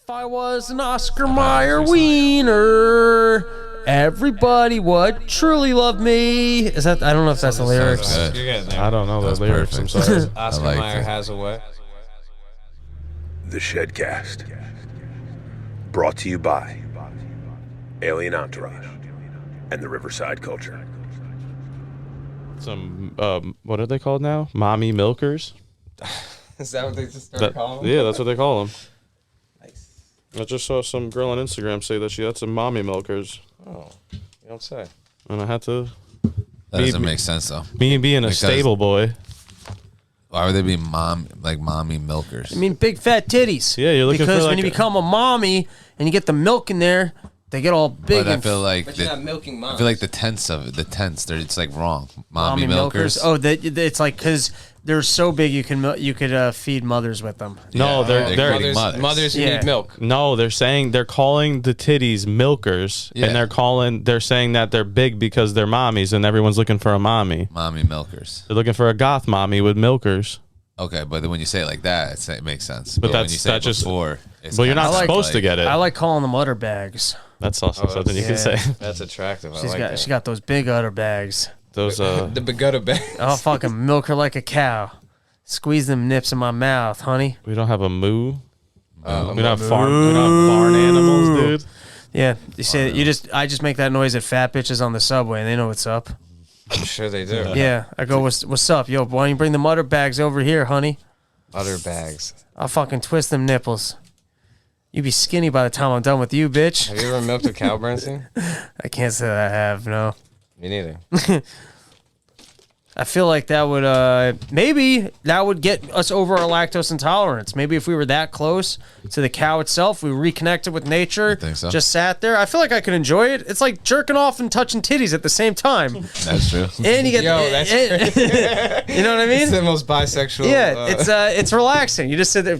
If I was an Oscar Mayer wiener, everybody would truly love me. Is that? I don't know if that's the lyrics. You're getting there. I don't know the lyrics. I'm sorry. Oscar Mayer has a way. The ShedCast. Brought to you by Alien Entourage and the Riverside culture. Some, what are they called now? Mommy milkers? Is that what they just started calling them? Yeah, that's what they call them. Nice. I just saw some girl on Instagram say that she had some mommy milkers. Oh, you don't say. And I had to... That doesn't make sense, though. Me being a stable boy. Why would they be mommy milkers? I mean, big fat titties. Yeah, you're looking because for when you become a mommy and you get the milk in there, they get all big. But I feel like But you're not milking moms. I feel like the tense of it, it's like wrong. Mommy milkers. Oh, it's like because they're so big you could feed mothers with them. No, Yeah, they're mothers who Yeah. need milk. no, they're calling the titties milkers, Yeah. and they're saying that they're big because they're mommies, and everyone's looking for a mommy. Mommy milkers. They're looking for a goth mommy with milkers. Okay, but then when you say it like that, it makes sense. But when that's- you say that it just- before, it's Well, you're not kinda supposed to get it. I like calling them udder bags. That's also something you can yeah. say. That's attractive. I She like that. got those big udder bags. Those The Bigutta bag. I'll fucking milk her like a cow. Squeeze them nips in my mouth, honey. we don't have a moo. We don't have barn animals, dude. Yeah, you say I just make that noise at fat bitches on the subway, and they know what's up. I'm sure they do. Yeah, I go, what's up, yo? Why don't you bring the udder bags over here, honey? Udder bags. I'll fucking twist them nipples. You be skinny by the time I'm done with you, bitch. Have you ever milked a cow, Bernstein? I can't say that I have, no. Me neither. I feel like that would maybe that would get us over our lactose intolerance. Maybe if we were that close to the cow itself, we reconnected with nature, think so? just sat there. I feel like I could enjoy it. It's like jerking off and touching titties at the same time. That's true. And you get Yo, that's you know what I mean? It's the most bisexual. Yeah, it's relaxing. You just sit there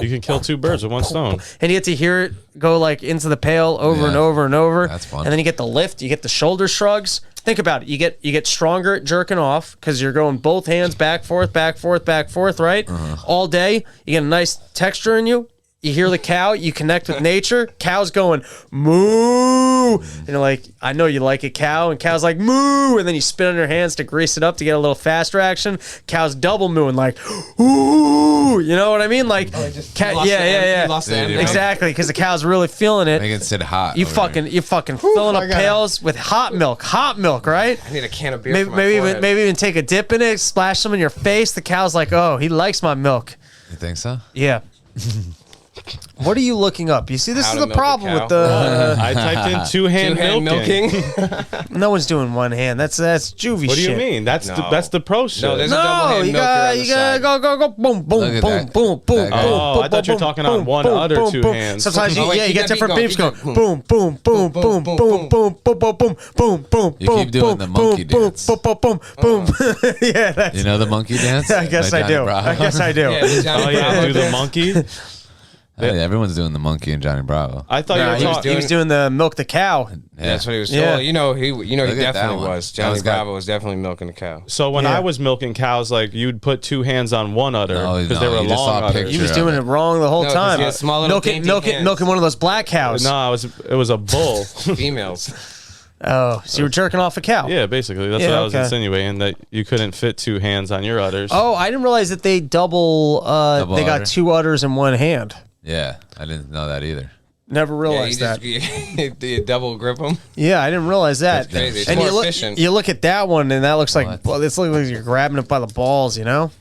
You can kill two birds with one stone. and you get to hear it go like into the pail over and Yeah. over and over. That's fun. And then you get the lift, you get the shoulder shrugs. Think about it. You get stronger at jerking off because you're going both hands back, forth, right? All day. You get a nice texture in you. You hear the cow. You connect with nature. Cow's going moo. And you're like, I know you like a cow. And cow's like moo. And then you spin on your hands to grease it up to get a little faster action. Cow's double mooing like, ooh. You know what I mean? Like, yeah. Lost the end. Exactly, because the cow's really feeling it. Make it sit hot. You over here. fucking filling up pails with hot milk, right? I need a can of beer. Maybe even take a dip in it, splash some in your face. The cow's like, oh, he likes my milk. You think so? Yeah. What are you looking up? You see, this How is to the milk a problem cow. with the. I typed in two-hand milking. No one's doing one hand. That's juvie What do shit. you mean? That's No. that's the pro shit. No, there's a No, double-hand you milker gotta on the go boom, boom, Look at boom, that. boom, boom, That guy. boom. Oh, I thought you were talking on one udder two hands. Sometimes Oh, wait, you keep get that beat different going, beeps keep going. that- Boom, boom, boom, boom, boom, boom, boom, boom, boom, boom, boom. You keep doing the monkey dance. Boom, boom, boom, boom. Yeah, that's. You know the monkey dance? I guess By I Johnny do. Bravo? I guess I do. Yeah, the Johnny Oh yeah, Bravo do the dance. monkey. Hey, everyone's doing the monkey and Johnny Bravo. I thought Nah, you he were was talking. doing the milk the cow. Yeah. That's what he was. Yeah. Yeah. You know, he Look at that definitely one. was. That Johnny was got- Bravo was definitely milking a cow. So when Yeah. I was milking cows, like you'd put two hands on one udder No, because no, they were you just saw long a udders. picture. He was of doing it. it wrong the whole No, 'cause time. he had small little dainty hands. Milking one of those black cows. No, it was a bull. Females. Oh, so you were jerking off a cow? Yeah, basically that's Yeah, what I was okay. insinuating, that you couldn't fit two hands on your udders. Oh, I didn't realize that they double they got udder. two udders in one hand. Yeah, I didn't know that either. Never Yeah, realized you that. just you double grip them. Yeah, I didn't realize that. That's crazy. It's And more you look, efficient. you look at that one, and that looks like What? well, it's like you're grabbing it by the balls, you know?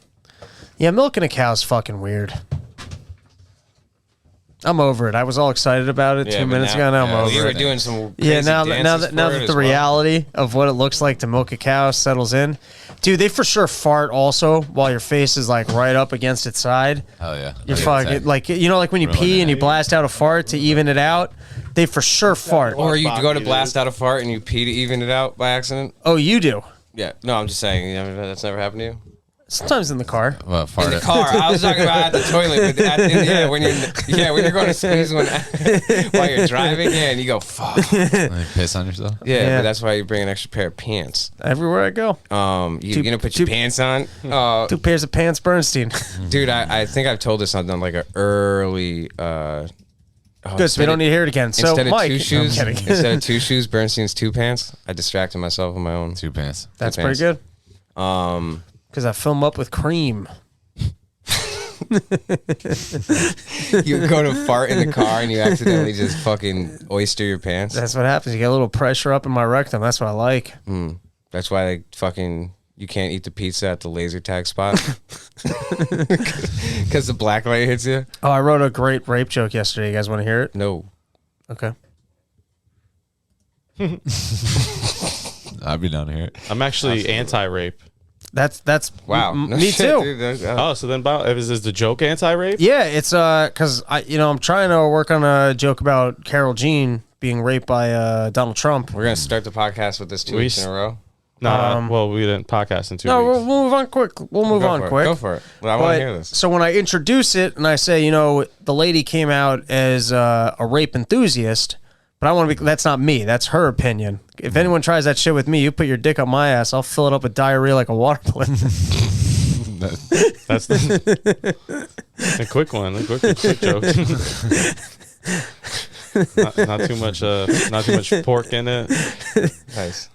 Yeah, milking a cow's fucking weird. I'm over it. I was all excited about it 2 minutes ago. Now I'm over You were it. doing some. Yeah, crazy now dances that for it the as well. reality of what it looks like to milk a cow settles in, dude, they for sure fart also while your face is like right up against its side. Oh yeah. You're Okay, fucking exactly. like like when you Ruin pee it. and you blast out a fart to even it out. They for sure fart. Or you go to blast out a fart and you pee to even it out by accident. Oh, you do. Yeah. No, I'm just saying. That's never happened to you. Sometimes in the car. Well, fart In the it. car. I was talking about at the toilet, but when you're going to squeeze one while you're driving, and you go fuck. Like, piss on yourself. Yeah, but that's why you bring an extra pair of pants. Everywhere I go. You gonna put your pants on? 2 pairs of pants, Bernstein. Dude, I think I've told this on like an early Good, so we don't need to hear it again. So, Instead of Mike, two shoes, I'm kidding. instead of two shoes, Bernstein's two pants. I distracted myself with my own. Two pants. That's Two pretty pants. good. Because I fill them up with cream. You go to fart in the car and you accidentally just fucking oyster your pants. That's what happens. You get a little pressure up in my rectum. That's what I like. That's why they fucking you can't eat the pizza at the laser tag spot because the black light hits you. Oh, I wrote a great rape joke yesterday. You guys want to hear it? No. Okay. I'd be down here. I'm actually anti-rape. That's Wow. No me shit, too. dude. Oh, so then is the joke anti-rape? Yeah, it's because I'm trying to work on a joke about Carol Jean being raped by Donald Trump. We're gonna start the podcast with this 2 weeks in a row. No, well, we didn't podcast in 2 No, weeks. we'll move on quick. We'll move on quick. Go for it. Well, I want to hear this. So when I introduce it and I say, the lady came out as a rape enthusiast, but I want to be. That's not me. That's her opinion. If anyone tries that shit with me, you put your dick up my ass, I'll fill it up with diarrhea like a water balloon. That's a quick one. A quick joke. not too much pork in it. Nice.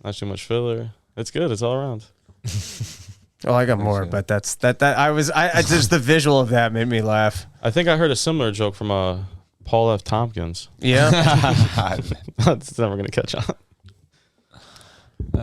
Not too much filler. It's good. It's all around. Oh, I got more, but that's I just the visual of that made me laugh. I think I heard a similar joke from Paul F. Tompkins. Yeah. That's never gonna catch on.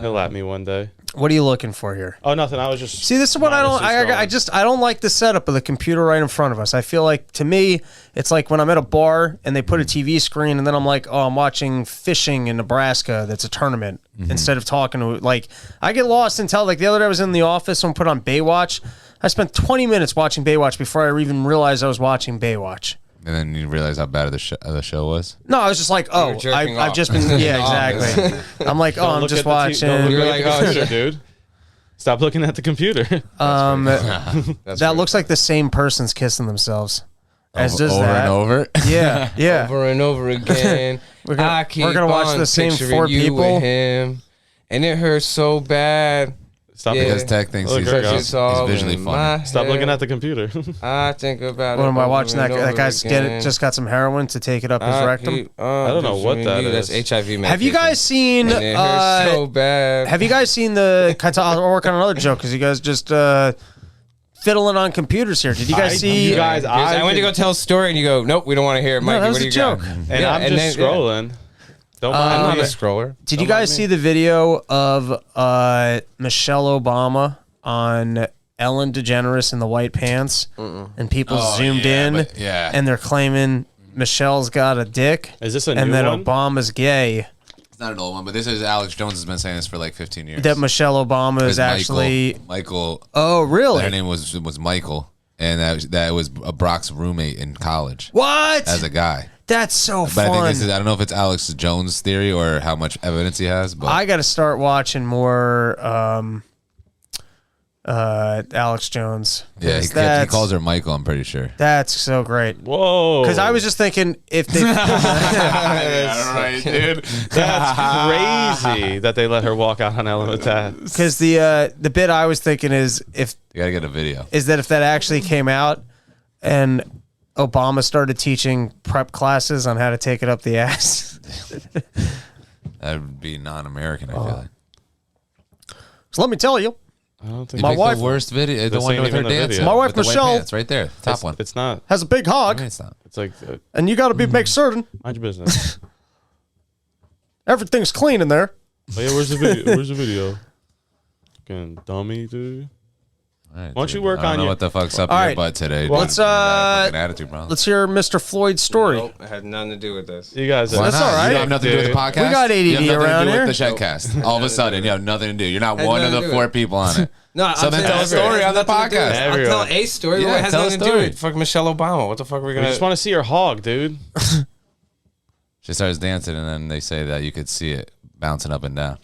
He'll at me one day. What are you looking for here? Oh, nothing. I was just See, this is what I don't. I don't like the setup of the computer right in front of us. I feel like to me, it's like when I'm at a bar and they put a TV screen, and then I'm like, oh, I'm watching fishing in Nebraska. That's a tournament. Instead of talking to I get lost until like the other day I was in the office and put on Baywatch. I spent 20 minutes watching Baywatch before I even realized I was watching Baywatch. And then you realize how bad the show was. No, I was just like, oh, I've just been, yeah, exactly. I'm like, oh, I'm just watching. You're like, oh, shit, dude. Stop looking at the computer. That looks like the same person's kissing themselves. As does over that. and over. Yeah, yeah. Over and over again. We're gonna watch the same four people. With him, and it hurts so bad. Stop Because Tech thinks Look, he's there it goes. visually funny. Stop looking at the computer. I think about it. What am I watching? That over guy's again. just got some heroin to take it up his rectum. I don't know what that is. That's HIV medication. Have you guys seen? And it hurts so bad. Have you guys seen the? I'll work on another joke because you guys just fiddling on computers here. Did you guys see? You guys, I went to go tell a story and you go, nope, we don't want to hear it, Mikey. that was What do a you joke. got? And I'm just scrolling. Don't I'm mind not me. a scroller. Did you guys see the video of Michelle Obama on Ellen DeGeneres in the white pants? And people zoomed in, and they're claiming Michelle's got a dick. Is this a and new that one? Obama's gay. It's not an old one, but this is Alex Jones has been saying this for like 15 years. That Michelle Obama is actually. Michael. Oh, really? Her name was Michael, and that was Brock's roommate in college. What? As a guy. That's so But fun. I think this is, I don't know if it's Alex Jones' theory or how much evidence he has, but I got to start watching more Alex Jones. yeah, he calls her Michael, I'm pretty sure. That's so great. Whoa. Because I was just thinking if they. That's right, dude. That's crazy that they let her walk out on Ellen with that. Because the bit I was thinking is You gotta get a video. that if that actually came out and Obama started teaching prep classes on how to take it up the ass. That would be non-American, I feel like. So let me tell you, I don't think My wife- the worst video, the This one ain't with her even the dancing. video. My wife, with the white Michelle- pants, right there, top one. It's not. has a big hog, No, it's not. It's like, and you got to make certain mind your business. everything's clean in there. Oh, yeah, where's the video? Where's the video? Fucking dummy, dude. All right, Why don't you dude. work I don't on know your- what the fuck's up All your right. butt today. Well, dude. let's, You got a fucking attitude problem. Let's hear Mr. Floyd's story. Nope, it had nothing to do with this. You guys, Why That's not? all right. You have nothing to do with the Dude. podcast. We got ADD you have nothing around to do here. with the ShedCast. All of a sudden, you have nothing to do. You're not one of nothing the to do 4 with it. people on it. No, So then tell a story on the podcast. I'll Everyone. tell a story. Yeah, What has tell a nothing to do story. with fuck Michelle Obama? What the fuck are we we gonna? just want to see her hog, dude. She starts dancing, and then they say that you could see it bouncing up and down.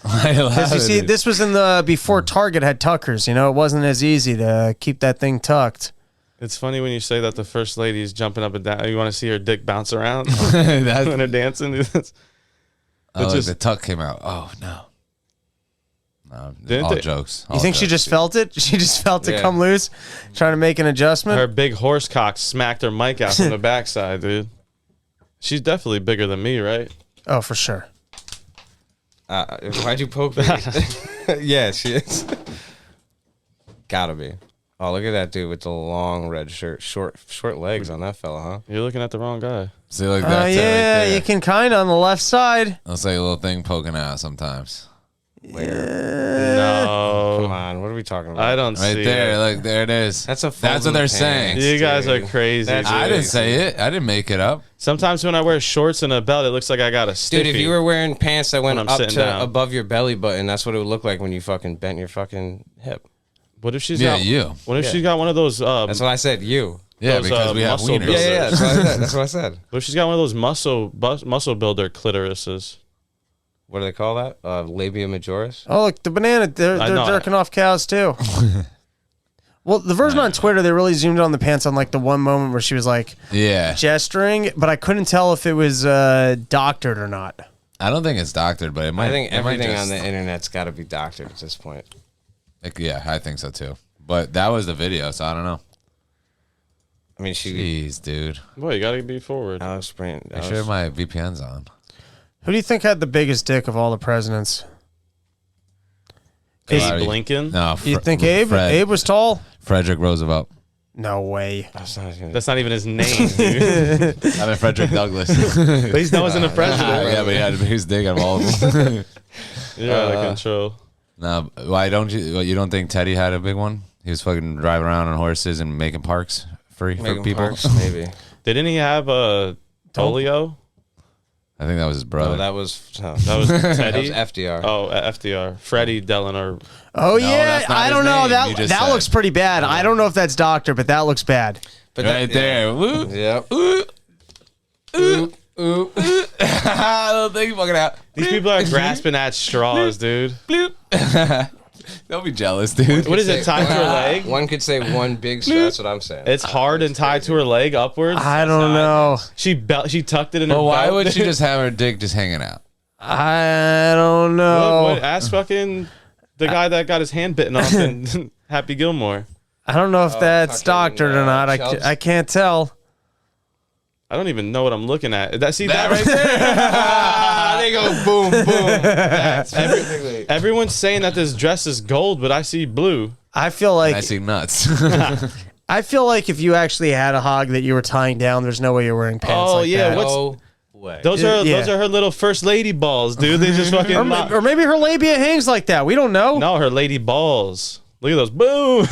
Because you see, this was in the before Target had tuckers. It wasn't as easy to keep that thing tucked. It's funny when you say that the first lady's jumping up and down. You want to see her dick bounce around That's, when they're dancing. Dude. oh, just- the tuck came out. Oh no! No, Didn't all they- jokes. You think she just felt it? She just felt it Yeah. come loose, trying to make an adjustment. Her big horse cock smacked her mic out from the backside, dude. She's definitely bigger than me, right? Oh, for sure. Why'd you poke me? Yeah, she is. Gotta be. Oh, look at that dude with the long red shirt, short legs on that fella, huh? You're looking at the wrong guy. See, like Oh, that. yeah, right you can kind of on the left side. Looks like a little thing poking out sometimes. No. Come on, what are we talking about? I don't Right see there, it. look, there it is. That's a That's what they're saying. You guys are dude. crazy. That's- dude. I didn't say it. I didn't make it up. Sometimes when I wear shorts and a belt, it looks like I got a stiffy. Dude, if you were wearing pants that went When I'm up sitting to down. above your belly button, that's what it would look like when you fucking bent your fucking hip. What if she's Yeah, got? you. What if Yeah. she's got one of those? That's what I said. You. Yeah, Those, because we have muscle wieners. builders. Yeah, that's what I said. That's what I said. What if she's got one of those muscle builder clitorises? What do they call that? Labia majoris? Oh, look, the banana, they're I know. jerking off cows too. Well, the version on Twitter, they really zoomed in on the pants on like the one moment where she was like Yeah. gesturing, but I couldn't tell if it was doctored or not. I don't think it's doctored, but it might. I think it might everything on just- the internet's got to be doctored at this point. Like, yeah, I think so too. But that was the video, so I don't know. I mean, she. Jeez, dude. Boy, you gotta be forward. Alex Brand. Make sure my VPN's on. Who do you think had the biggest dick of all the presidents? Abe Sorry. Lincoln. No, You think Abe? Abe was tall? Frederick Roosevelt. No way. That's not gonna- That's not even his name, dude. I mean Frederick Douglass. At least that wasn't a president. Yeah, but he had the biggest dick out of all of them. You're out of control. No, why don't you? You don't think Teddy had a big one? He was fucking driving around on horses and making parks free for Megan people. Parks, maybe. Didn't he have a polio? I think that was his brother. No, that was That was that Teddy. was FDR. Oh, FDR. Freddie Delano. Oh yeah, that's not I his don't know. name, That you just that said. looks pretty bad. I don't know if that's doctor, but that looks bad. But right that- there. Woo. Yep. Little thing fucking out. These people are grasping at straws, dude. Don't be jealous, dude. What is it? Tied to her leg? One could say one big straw. That's what I'm saying. It's hard and tied to her leg upwards. I don't know. She tucked it in her But why belt. would she just have her dick just hanging out? I don't know. What? Ask fucking the guy that got his hand bitten off in Happy Gilmore. I don't know if that's fucking, doctored or not. Chelsea. I can't tell. I don't even know what I'm looking at. That That right there. They go boom, boom. That's perfectly. Everyone's saying that this dress is gold, but I see blue. I feel like I see nuts. I feel like if you actually had a hog that you were tying down, there's no way you're wearing pants Oh, like yeah, that. what's- No way. Those Yeah. are her little first lady balls, dude. They just fucking Or maybe her labia hangs like that. We don't know. no, her lady balls. Look at those. Boom.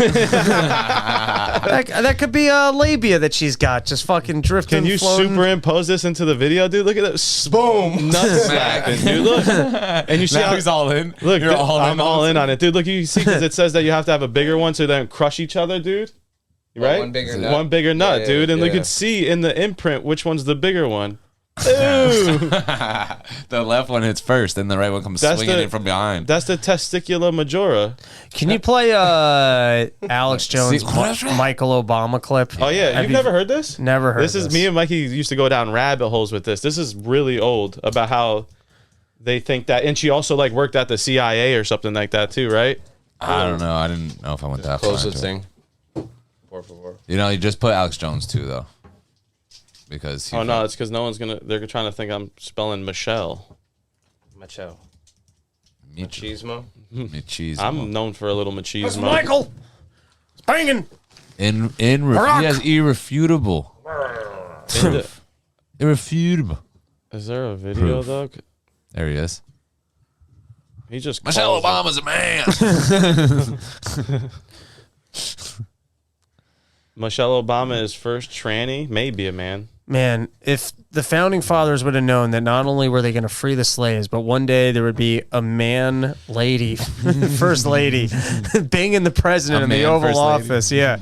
That could be a labia that she's got, just fucking drifting. Can you floating. superimpose this into the video, dude? Look at that. Boom. Nuts smacking, dude. Look. And you see Now how he's all in. Look, You're all in I'm all in on it, dude. Look, you see, because it says that you have to have a bigger one so they don't crush each other, dude. Right? one bigger nut? One bigger nut, Yeah, dude. And you yeah. could see in the imprint which one's the bigger one. Ooh. The left one hits first, and the right one comes That's swinging the- in from behind. That's the testicula majora. Can you play Alex Jones See, what is that? Michael Obama clip? Oh, yeah. Have You've you- never heard this? Never heard This is this. me and Mikey used to go down rabbit holes with this. This is really old about how they think that. And she also like worked at the CIA or something like that too, right? I don't know. I didn't know if I went that Close far. the into it. thing. Por favor. You know, you just put Alex Jones too, though, because he Oh no, it's because no one's gonna. They're trying to think I'm spelling Michelle. Macho. Machismo. Machismo. Machismo. I'm known for a little machismo. Michael. It's banging. He has irrefutable proof. Irrefutable. Is there a video Proof. though? There he is. He just Michelle calls it- Obama's a man. Michelle Obama is first tranny, maybe a man. Man, if the founding fathers would have known that not only were they going to free the slaves, but one day there would be a man lady, first lady, banging the president A in the man Oval first lady. Office. Yeah.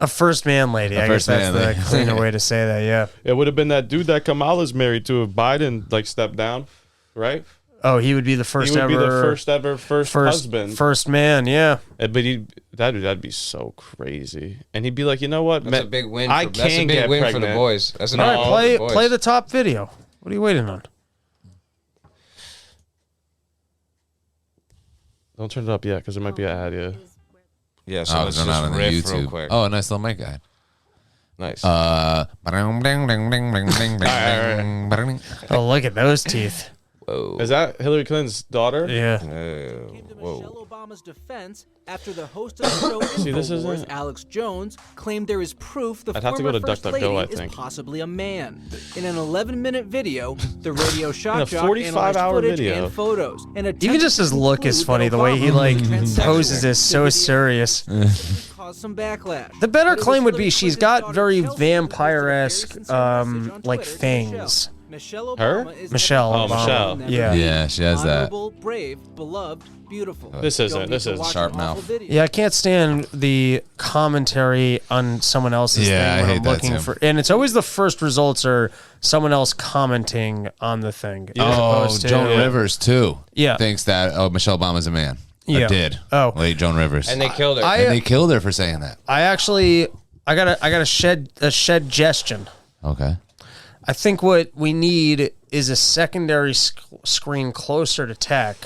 A first man lady. I guess first that's man the lady. cleaner way to say that. Yeah. It would have been that dude that Kamala's married to if Biden like stepped down, right? Oh, he would be the first He would ever. be the first ever husband. First man. Yeah. But that'd be so crazy. And he'd be like, you know what? That's a big win. I That's a can big get win pregnant. for the boys. That's an All right, all play the boys. play the top video. What are you waiting on? Don't turn it up yet because there might be an ad. Yeah. Yeah, so let's they're just not on the riff YouTube. real quick. Oh, a nice little mic guy. Nice. All Oh, look at those teeth. Whoa. Is that Hillary Clinton's daughter? Yeah. Whoa. Obama's defense after the host of the show this InfoWars, isn't- Alex Jones, claimed there is proof the I'd have to former go to First DuckDuckGo, Lady I think. is possibly a man. In an 11-minute video, the radio shock jock 45-hour analyzed footage video. and photos. And Even just his look is funny. The way he like poses is so serious. caused some backlash. The better But it was claim would be Hillary she's Clinton's got daughter, very Chelsea, who vampire-esque, posted a very sincere message on like Twitter to fangs. Michelle Her? Obama is Michelle everything Obama. she'll Michelle. never Yeah. be. Yeah, she has that. Honorable, brave, beloved, beautiful. This isn't. Don't This need to is watch sharp an awful mouth. video. Yeah, I can't stand the commentary on someone else's Yeah, thing when I hate I'm that looking too. for, and it's always the first results are someone else commenting on the thing. as Oh, opposed to- Joan Rivers too. Yeah. Thinks that Michelle Obama's a man. Yeah. Or did. Oh. Late Joan Rivers. And they killed her. And they killed her for saying that. I got a suggestion. Okay. I think what we need is a secondary screen closer to Tech,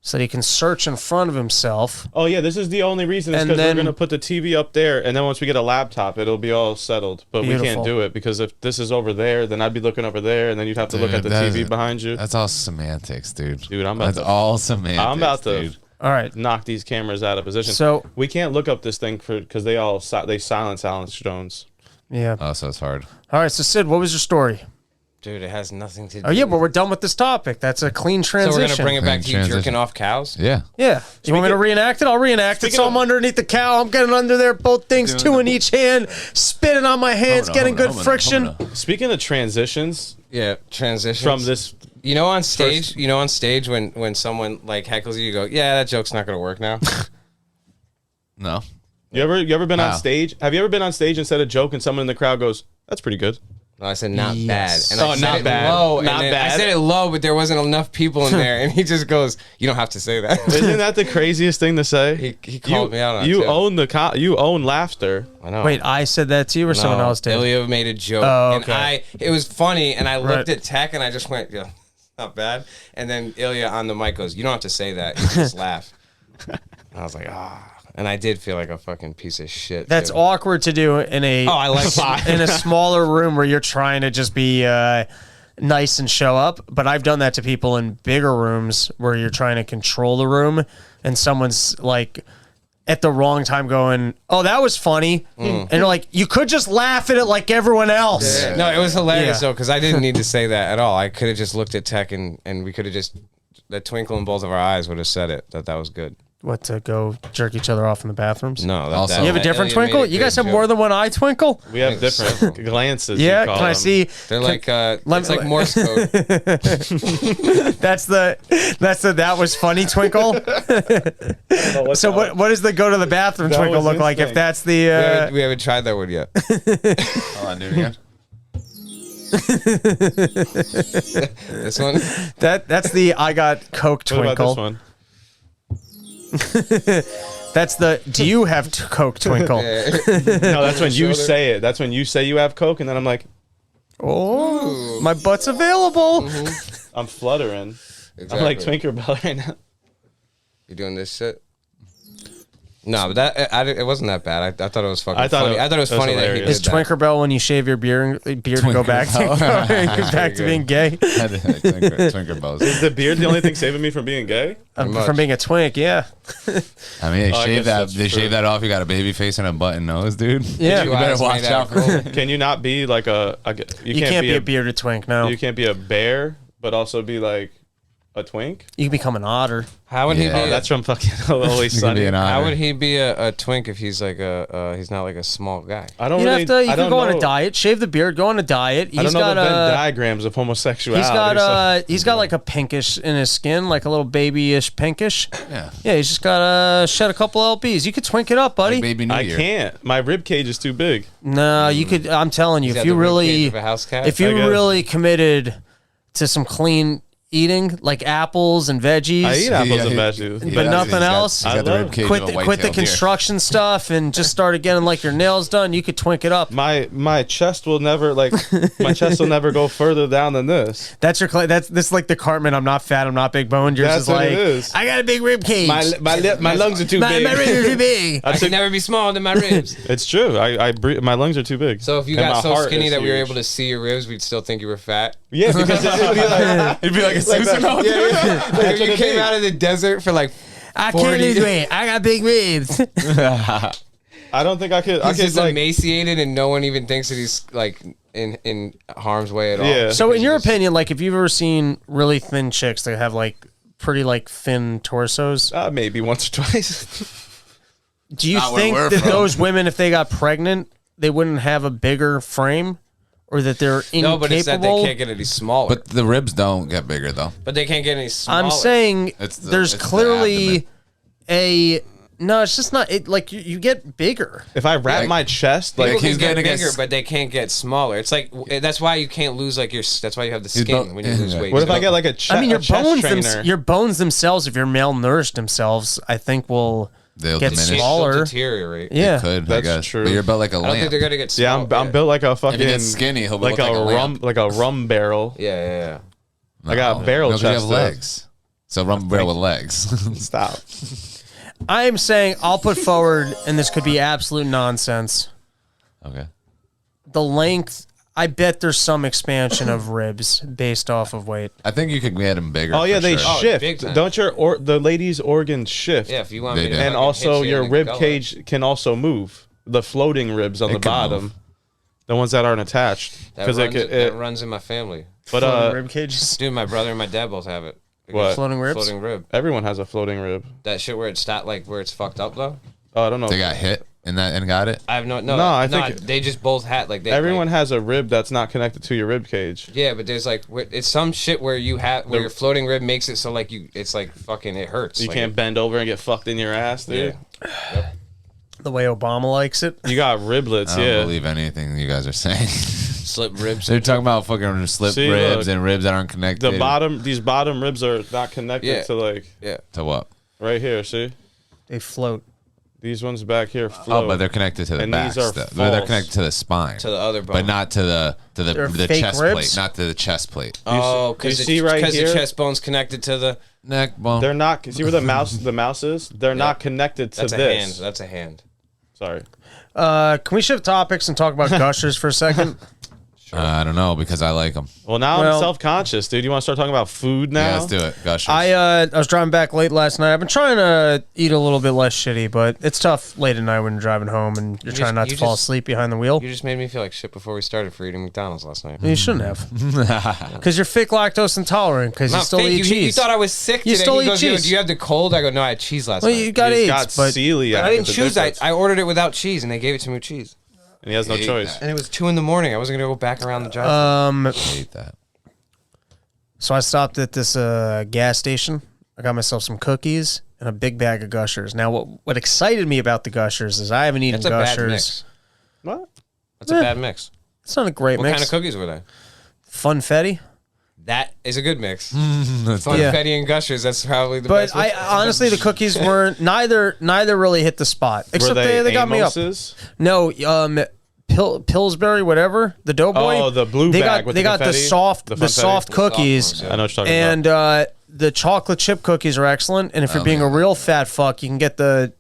so that he can search in front of himself. Oh yeah, this is the only reason. Is And because we're then- gonna put the TV up there, and then once we get a laptop, it'll be all settled. But we Beautiful. can't do it because if this is over there, then I'd be looking over there, and then you'd have to look at the Dude, TV behind you. That's all semantics, dude. Dude, I'm about That's to- all semantics. I'm about to dude. All right. knock these cameras out of position. So- we can't look up this thing because they silence Alex Jones. Yeah. Oh, so it's hard. All right. So Sid, what was your story? Dude, it has nothing to do. Oh yeah, but we're done with this topic. That's a clean So transition. we're gonna bring it back to you Transition. jerking off cows. Yeah. Yeah. You want me to reenact it? I'll reenact it. Speaking So of- I'm underneath the cow. I'm getting under there, both things, two in each hand, spitting on my hands, getting good friction. Speaking of transitions Yeah, transitions from this, You know, on stage, when someone like heckles you go, yeah, that joke's not gonna work now. No. you ever been on Wow. stage? Have you ever been on stage and said a joke and someone in the crowd goes, "That's pretty good." No, I said not Yes. bad. And I Oh, said not it bad. low. and Not then bad. I said it low, but there wasn't enough people in there, and he just goes, "You don't have to say that." Isn't that the craziest thing to say? He called me out on it, You too. own you own laughter. I know. Wait, I said that to you or someone else did? Ilya made a joke, Oh, and okay. it was funny, and I looked Right. at Tech, and I just went, yeah, not bad. And then Ilya on the mic goes, "You don't have to say that. You just laugh." And I was like, ah. And I did feel like a fucking piece of shit. That's too. awkward to do in a I like it. in a smaller room where you're trying to just be nice and show up. But I've done that to people in bigger rooms where you're trying to control the room, and someone's like at the wrong time going, "Oh, that was funny," and you're like, "You could just laugh at it like everyone else." Yeah. No, it was hilarious Yeah. though, because I didn't need to say that at all. I could have just looked at Tech, and we could have just, the twinkle in both of our eyes would have said it, that was good. What, to go jerk each other off in the bathrooms? No, Also- You have a different Ilya made twinkle? a You guys good have more joke. than one eye twinkle? We have different glances. you Yeah, call can I them. see? They're like let it's me- like Morse code. That's the that was funny twinkle. So what does the go to the bathroom That twinkle was look like? If instinct. that's we, the haven't tried that one yet. Hold on, do it again. This one. that's the I got Coke What about twinkle. this one? That's the do you have Coke twinkle? No, that's when you Shoulder. say it. That's when you say you have Coke, and then I'm like, Oh, my butt's available. I'm fluttering. Exactly. I'm like Twinkerbell right now. You doing this shit? No, but it wasn't that bad. I thought it was fucking I thought funny. it- I thought it was it was funny that he hilarious. did Is that. Twinkerbell when you shave your beard to go back to, Twinkerbell. back to being gay? Twinkerbells. Is the beard the only thing saving me from being gay? much. From being a twink, yeah. I mean, I shave guess that. that's They true. shave that off. You got a baby face and a button nose, dude. Yeah. You better Eyes watch made out out for of gold. Can you not be like You can't be a bearded twink, no. You can't be a bear, but also be like a twink? You can become an otter. How would he Yeah. be? That's from fucking Always You could be Sunny. an How otter. would he be a twink if he's like he's not like a small guy? I don't You really. have to. You I can don't go on know. a diet, shave the beard, go on a diet. I don't He's know got the Venn a. diagrams of homosexuality. He's got like a pinkish in his skin, like a little babyish pinkish. Yeah. Yeah, he's just got to shed a couple LBs. You could twink it up, buddy. Like baby New I Year. can't. My rib cage is too big. No, you could. I'm telling you, He's if got you the rib cage really, of a house cat? if you I guess. really committed to some clean eating, like apples and veggies. I eat apples and veggies. But nothing else? He's got the rib cage Quit of a the white-tailed deer. construction stuff and just start getting like your nails done. You could twink it up. My chest will never go further down than this. That's your this is like the Cartman. I'm not fat. I'm not big boned. Yours That's is what like it is. I got a big rib cage. My lungs are too big. My ribs are too big. I can never be smaller than my ribs. It's true. I breathe, my lungs are too big. So if you And got my so heart skinny is that we were huge. able to see your ribs, we'd still think you were fat. Yeah, because it'd be like, It'd be like a Susan. Like if you came out of the desert for like I 40. can't lose weight. I got big ribs. I don't think I could. I He's could just like. emaciated and no one even thinks that he's like in harm's way at all. Yeah. So in your Because opinion, like if you've ever seen really thin chicks that have like pretty like thin torsos, Maybe once or twice. do you Not where think we're that from. those women, if they got pregnant, they wouldn't have a bigger frame, or that they're incapable? No, but it's that they can't get any smaller. But the ribs don't get bigger though. But they can't get any smaller. I'm saying It's the- there's it's the clearly no, it's just not. It like you get bigger. If I wrap Like- my chest, People like he's can get gonna get bigger, s- but they can't get smaller. It's like that's why you can't lose like your. That's why you have the He's skin bu- when you lose yeah. weight. what if I get like a chest? I mean, your bones, trainer? your bones themselves, if you're malnourished themselves, I think will They'll get diminish. smaller. They'll deteriorate. Yeah, Could I That's guess. true. But you're built like a I don't think lamp. they're gonna get. Yeah, Small. I'm built like a fucking. If he gets skinny, he'll be like like a rum, like a rum barrel. Yeah. I got a barrel No, 'cause you have chest. legs. So rumble barrel with legs. Stop. I am saying I'll put forward, and this could be absolute nonsense. Okay. The length. I bet there's some expansion of ribs based off of weight. I think you could get them bigger. Oh yeah, for they sure. big shift. time. Don't the ladies' organs shift? Yeah, if you want They me to do. And fucking also hit you your in the rib gullet. cage can also move. The floating ribs on It the can bottom, move. the ones that aren't attached, That because runs, runs in my family. but rib cages, Dude, my brother and my dad both have it. What? floating ribs. Floating rib. everyone has a floating rib. That shit where it's not like where it's fucked up though. Oh, I don't know. They got hit in that and got it. I have no. I think- they just both had like they. Everyone like, has a rib that's not connected to your rib cage. Yeah, but there's like it's some shit where you have where your floating rib makes it so like it's like fucking it hurts. You like, can't bend over and get fucked in your ass, dude. Yeah. The way Obama likes it. You got riblets, I don't yeah. believe anything you guys are saying. Slip ribs. They're talking about fucking slip See, ribs look. and ribs that aren't connected. These bottom ribs are not connected Yeah. to like Yeah. To what? right here. See, They float. these ones back here float. Oh, but they're connected to the And back. these are stuff. They're false. connected to the spine. To the other bone. but not to the They're the fake chest ribs? plate, not to the chest plate. Oh, you because see right the here? chest bone's connected to the. Neck bone. They're not. See where the mouse is? They're not connected to That's a this. hand. That's a hand. Sorry. Can we shift topics and talk about gushers for a second? I don't know because I like them. Well, now Well- I'm self-conscious, dude. You want to start talking about food now? Yeah, let's do it. Gushers. I was driving back late last night. I've been trying to eat a little bit less shitty, but it's tough late at night when you're driving home and you're trying not to fall asleep behind the wheel. You just made me feel like shit before we started for eating McDonald's last night. You shouldn't have, because you're fake lactose intolerant. Because you Not still fake. eat You cheese. thought I was sick You today. still He eat goes, "Yo, cheese." do you have the cold?" I go, "No, I had cheese last well, night." you got He's AIDS, got but celiac. I didn't is the choose that. difference. I ordered it without cheese, and they gave it to me with cheese. And he has no choice. And it was 2 a.m. I wasn't gonna go back around the drive. I hate that. so I stopped at this gas station. I got myself some cookies and a big bag of Gushers. Now, what excited me about the Gushers is I haven't eaten That's a bad Gushers. mix. What? That's a bad mix. It's not a great What mix. kind of cookies were they? Funfetti. That is a good mix. That's Funfetti Yeah. and Gushers. That's probably the But best. I honestly, the cookies weren't neither really hit the spot. Except Were they got me up. Amoses? No, Pillsbury, whatever, the Doughboy. Oh, the blue they bag got with they the got the confetti? soft The the funfetti? soft The cookies, soft ones, yeah. I know what you're talking and about. the chocolate chip cookies are excellent. And if you're being a real fat fuck, you can get the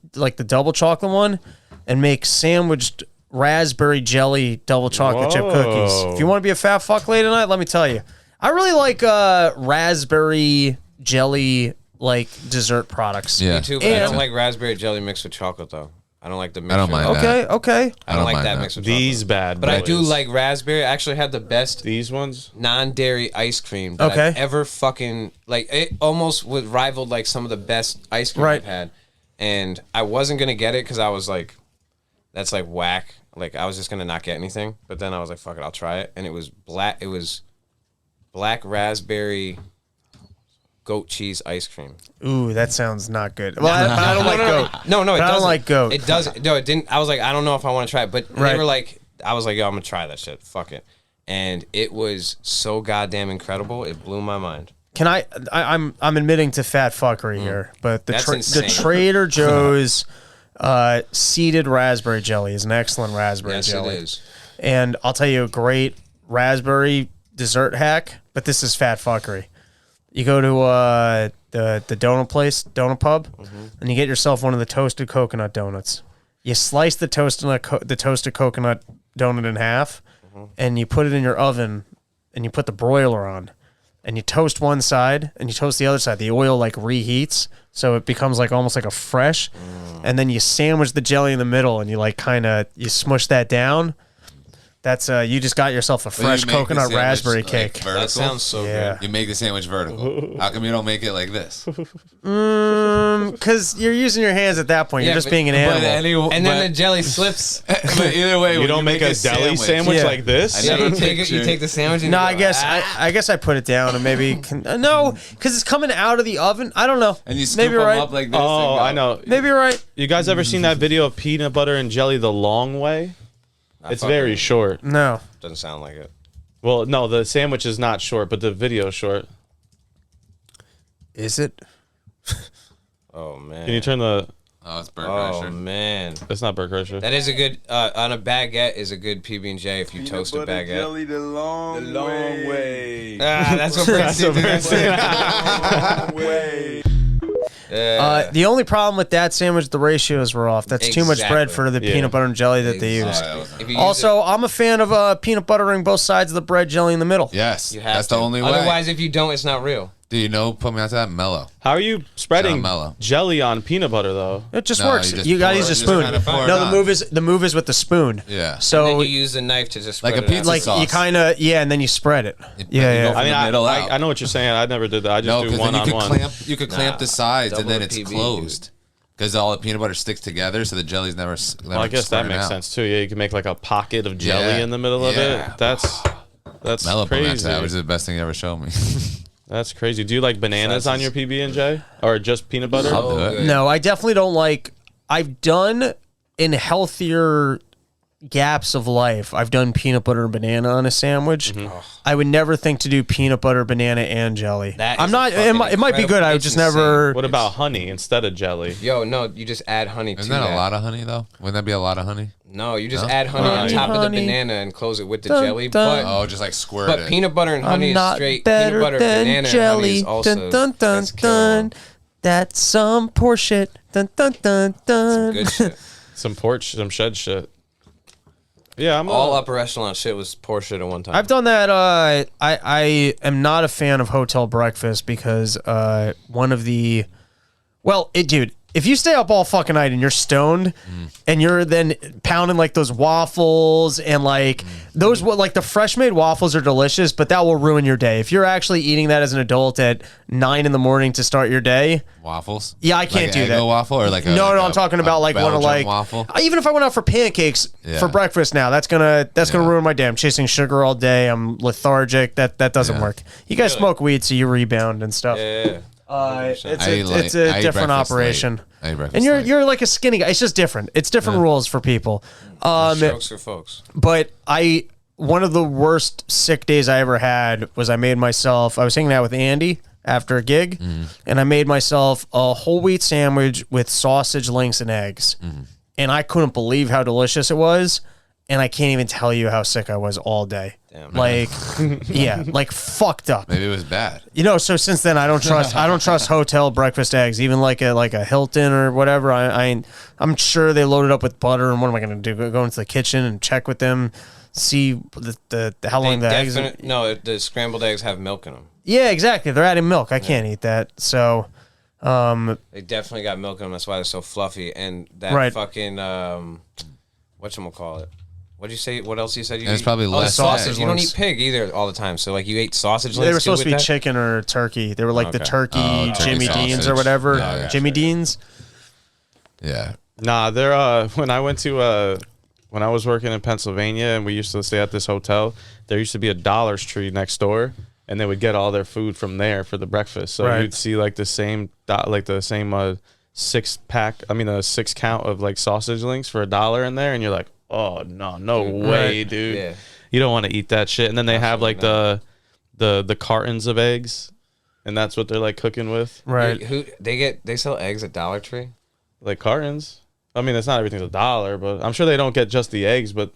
double chocolate one and make sandwiched raspberry jelly double chocolate chip cookies. Whoa. If you want to be a fat fuck late at night, let me tell you, I really like raspberry jelly like dessert products. Yeah. Me too, but I And- don't like raspberry jelly mixed with chocolate though. I don't like the mixture. I don't mind that. Okay. I don't like mind that that. mixed with These chocolate. bad But I do boys. like raspberry. I actually had the best these ones. non-dairy ice cream that Okay. I've ever fucking like. It almost would rivaled like some of the best ice cream Right. I've had, and I wasn't gonna get it because I was like, that's like whack. Like I was just gonna not get anything, but then I was like, fuck it, I'll try it, and it was black. It was black raspberry goat cheese ice cream. Ooh, that sounds not good. Well, I don't like goat. No, it But I doesn't. don't like goat. It doesn't. No, it didn't. I was like, I don't know if I want to try it, but Right. they were like, I was like, yo, I'm gonna try that shit. Fuck it. And it was so goddamn incredible. It blew my mind. I'm admitting to fat fuckery here, but the That's insane. Trader Joe's seeded raspberry jelly is an excellent raspberry Yes, jelly. it is. And I'll tell you a great raspberry dessert hack, but this is fat fuckery. You go to the donut place, donut pub, and you get yourself one of the toasted coconut donuts. You slice the toasted coconut donut in half, and you put it in your oven, and you put the broiler on, and you toast one side, and you toast the other side. The oil like reheats, so it becomes like almost like a fresh, and then you sandwich the jelly in the middle, and you like you smush that down. That's you just got yourself a fresh you make the coconut sandwich, raspberry like, cake. vertical? That sounds so Yeah. good. You make the sandwich vertical. How come you don't make it like this? Because you're using your hands at that point. Yeah, You're just but- being an animal. And then the jelly slips. but either way, You when don't make a deli sandwich Yeah. like this? I Yeah, never you take pictured- the sandwich. And No, you I go, guess "Ah." I guess I put it down and maybe no, because it's coming out of the oven. I don't know. And you scoop maybe them you're right. up like this. Oh, and go. I know. Maybe you're right. You guys ever seen that video of peanut butter and jelly the long way? It's fucking- very short. No. Doesn't sound like it. Well, no, the sandwich is not short, but the video is short. Is it? Oh man. Can you turn the? Oh, it's Burt Oh Kreischer. man. It's not Burt Kreischer. That is a good on a baguette is a good PB&J if you toast a baguette. the long way. Ah, that's what Brent said. Yeah. The only problem with that sandwich, the ratios were off. That's too much bread Exactly. for the Yeah. peanut butter and jelly that they Exactly. used. If you use Also, I'm a fan of peanut buttering both sides of the bread, jelly in the middle. Yes, it, you have that's to. the only way. Otherwise, if you don't, it's not real. Do you know? Put me onto that mellow. How are you spreading John Mello. jelly on peanut butter though? It just No, works. you just You gotta pour use it- a just spoon. kinda pour it No, the on. move is with the spoon. Yeah. And So then you use the knife to just Like spread a it pizza out. like sauce. you kind of and then you spread it. You Yeah, go yeah. from I mean, the middle out. I know what you're saying. I never did that. I just No, do because one then on you could one. clamp. You could clamp the sides, and double then the it's PB, closed. Because all the peanut butter sticks together, so the jelly's never. Well, I guess that makes sense too. Yeah, you can make like a pocket of jelly Yeah. in the middle of Yeah. it. That's Mellow crazy. that was the best thing you ever showed me. That's crazy. Do you like bananas on your PB&J or just peanut butter? I'll do it. good. No, I definitely don't like. I've done in healthier gaps of life. I've done peanut butter and banana on a sandwich. I would never think to do peanut butter, banana, and jelly. That I'm is not. a fucking It might be good. incredible- I would it's just insane. never. What about honey instead of jelly? Yo, no, you just add honey to Isn't that that. a lot of honey though? Wouldn't that be a lot of honey? No, you just No? add honey on Honey, top of the honey. banana and close it with the Dun, jelly. dun. Oh, just like squirt But it. peanut butter and honey I'm is not straight. better Peanut butter, than banana, and honey jelly. is also Dun dun dun that's kill 'em. dun. That's some poor shit. Dun dun dun dun. Good shit. Some shed shit. Yeah, I'm All upper echelon shit was poor shit at one time. I've done that. I am not a fan of hotel breakfast because one of the, dude, if you stay up all fucking night and you're stoned and you're then pounding like those waffles and like those like the fresh made waffles are delicious, but that will ruin your day. If you're actually eating that as an adult at 9 a.m. to start your day, Waffles? yeah, I can't like do an that. Eggo waffle or like a no, like I'm talking about like one of Belgian like waffle. even if I went out for pancakes Yeah. for breakfast now, that's gonna Yeah. ruin my day. I'm chasing sugar all day. I'm lethargic. That doesn't Yeah. work. You guys smoke weed, so you rebound and stuff. yeah. It's I eat it's late. a I eat different breakfast operation. late. I eat breakfast And you're late. you're like a skinny guy. It's just different. It's different rules for people. Strokes for folks. But one of the worst sick days I ever had was I was hanging out with Andy after a gig, and I made myself a whole wheat sandwich with sausage links and eggs. And I couldn't believe how delicious it was. And I can't even tell you how sick I was all day. Damn. Like, yeah, like fucked up. Maybe it was bad. So since then I don't trust hotel breakfast eggs, even like a Hilton or whatever. I'm sure they load it up with butter, and what am I gonna do? Go into the kitchen and check with them, see the how long the eggs. No, the scrambled eggs have milk in them. Yeah, exactly. They're adding milk. I can't eat that. So, They definitely got milk in them. That's why they're so fluffy. And that Right. fucking whatchamacallit? What'd you say? What else you said? You And it's eat? probably the less sausage. egg. You don't eat pig either all the time. So like you ate sausage. they were links too supposed to be with that? chicken or turkey. They were like the Okay. turkey turkey Jimmy Deans or sausage. whatever. Yeah, yeah. Jimmy Deans. Yeah. Nah, when I went to when I was working in Pennsylvania and we used to stay at this hotel, there used to be a Dollar Tree next door, and they would get all their food from there for the breakfast. So Right. you'd see like the same 6 count of like sausage links for $1 in there, and you're like, oh no way, Right. dude. Yeah. You don't want to eat that shit. And then they have like the cartons of eggs. and that's what they're like cooking with, Right. They sell eggs at Dollar Tree? like cartons. I mean, it's not everything's $1, but I'm sure they don't get just the eggs, but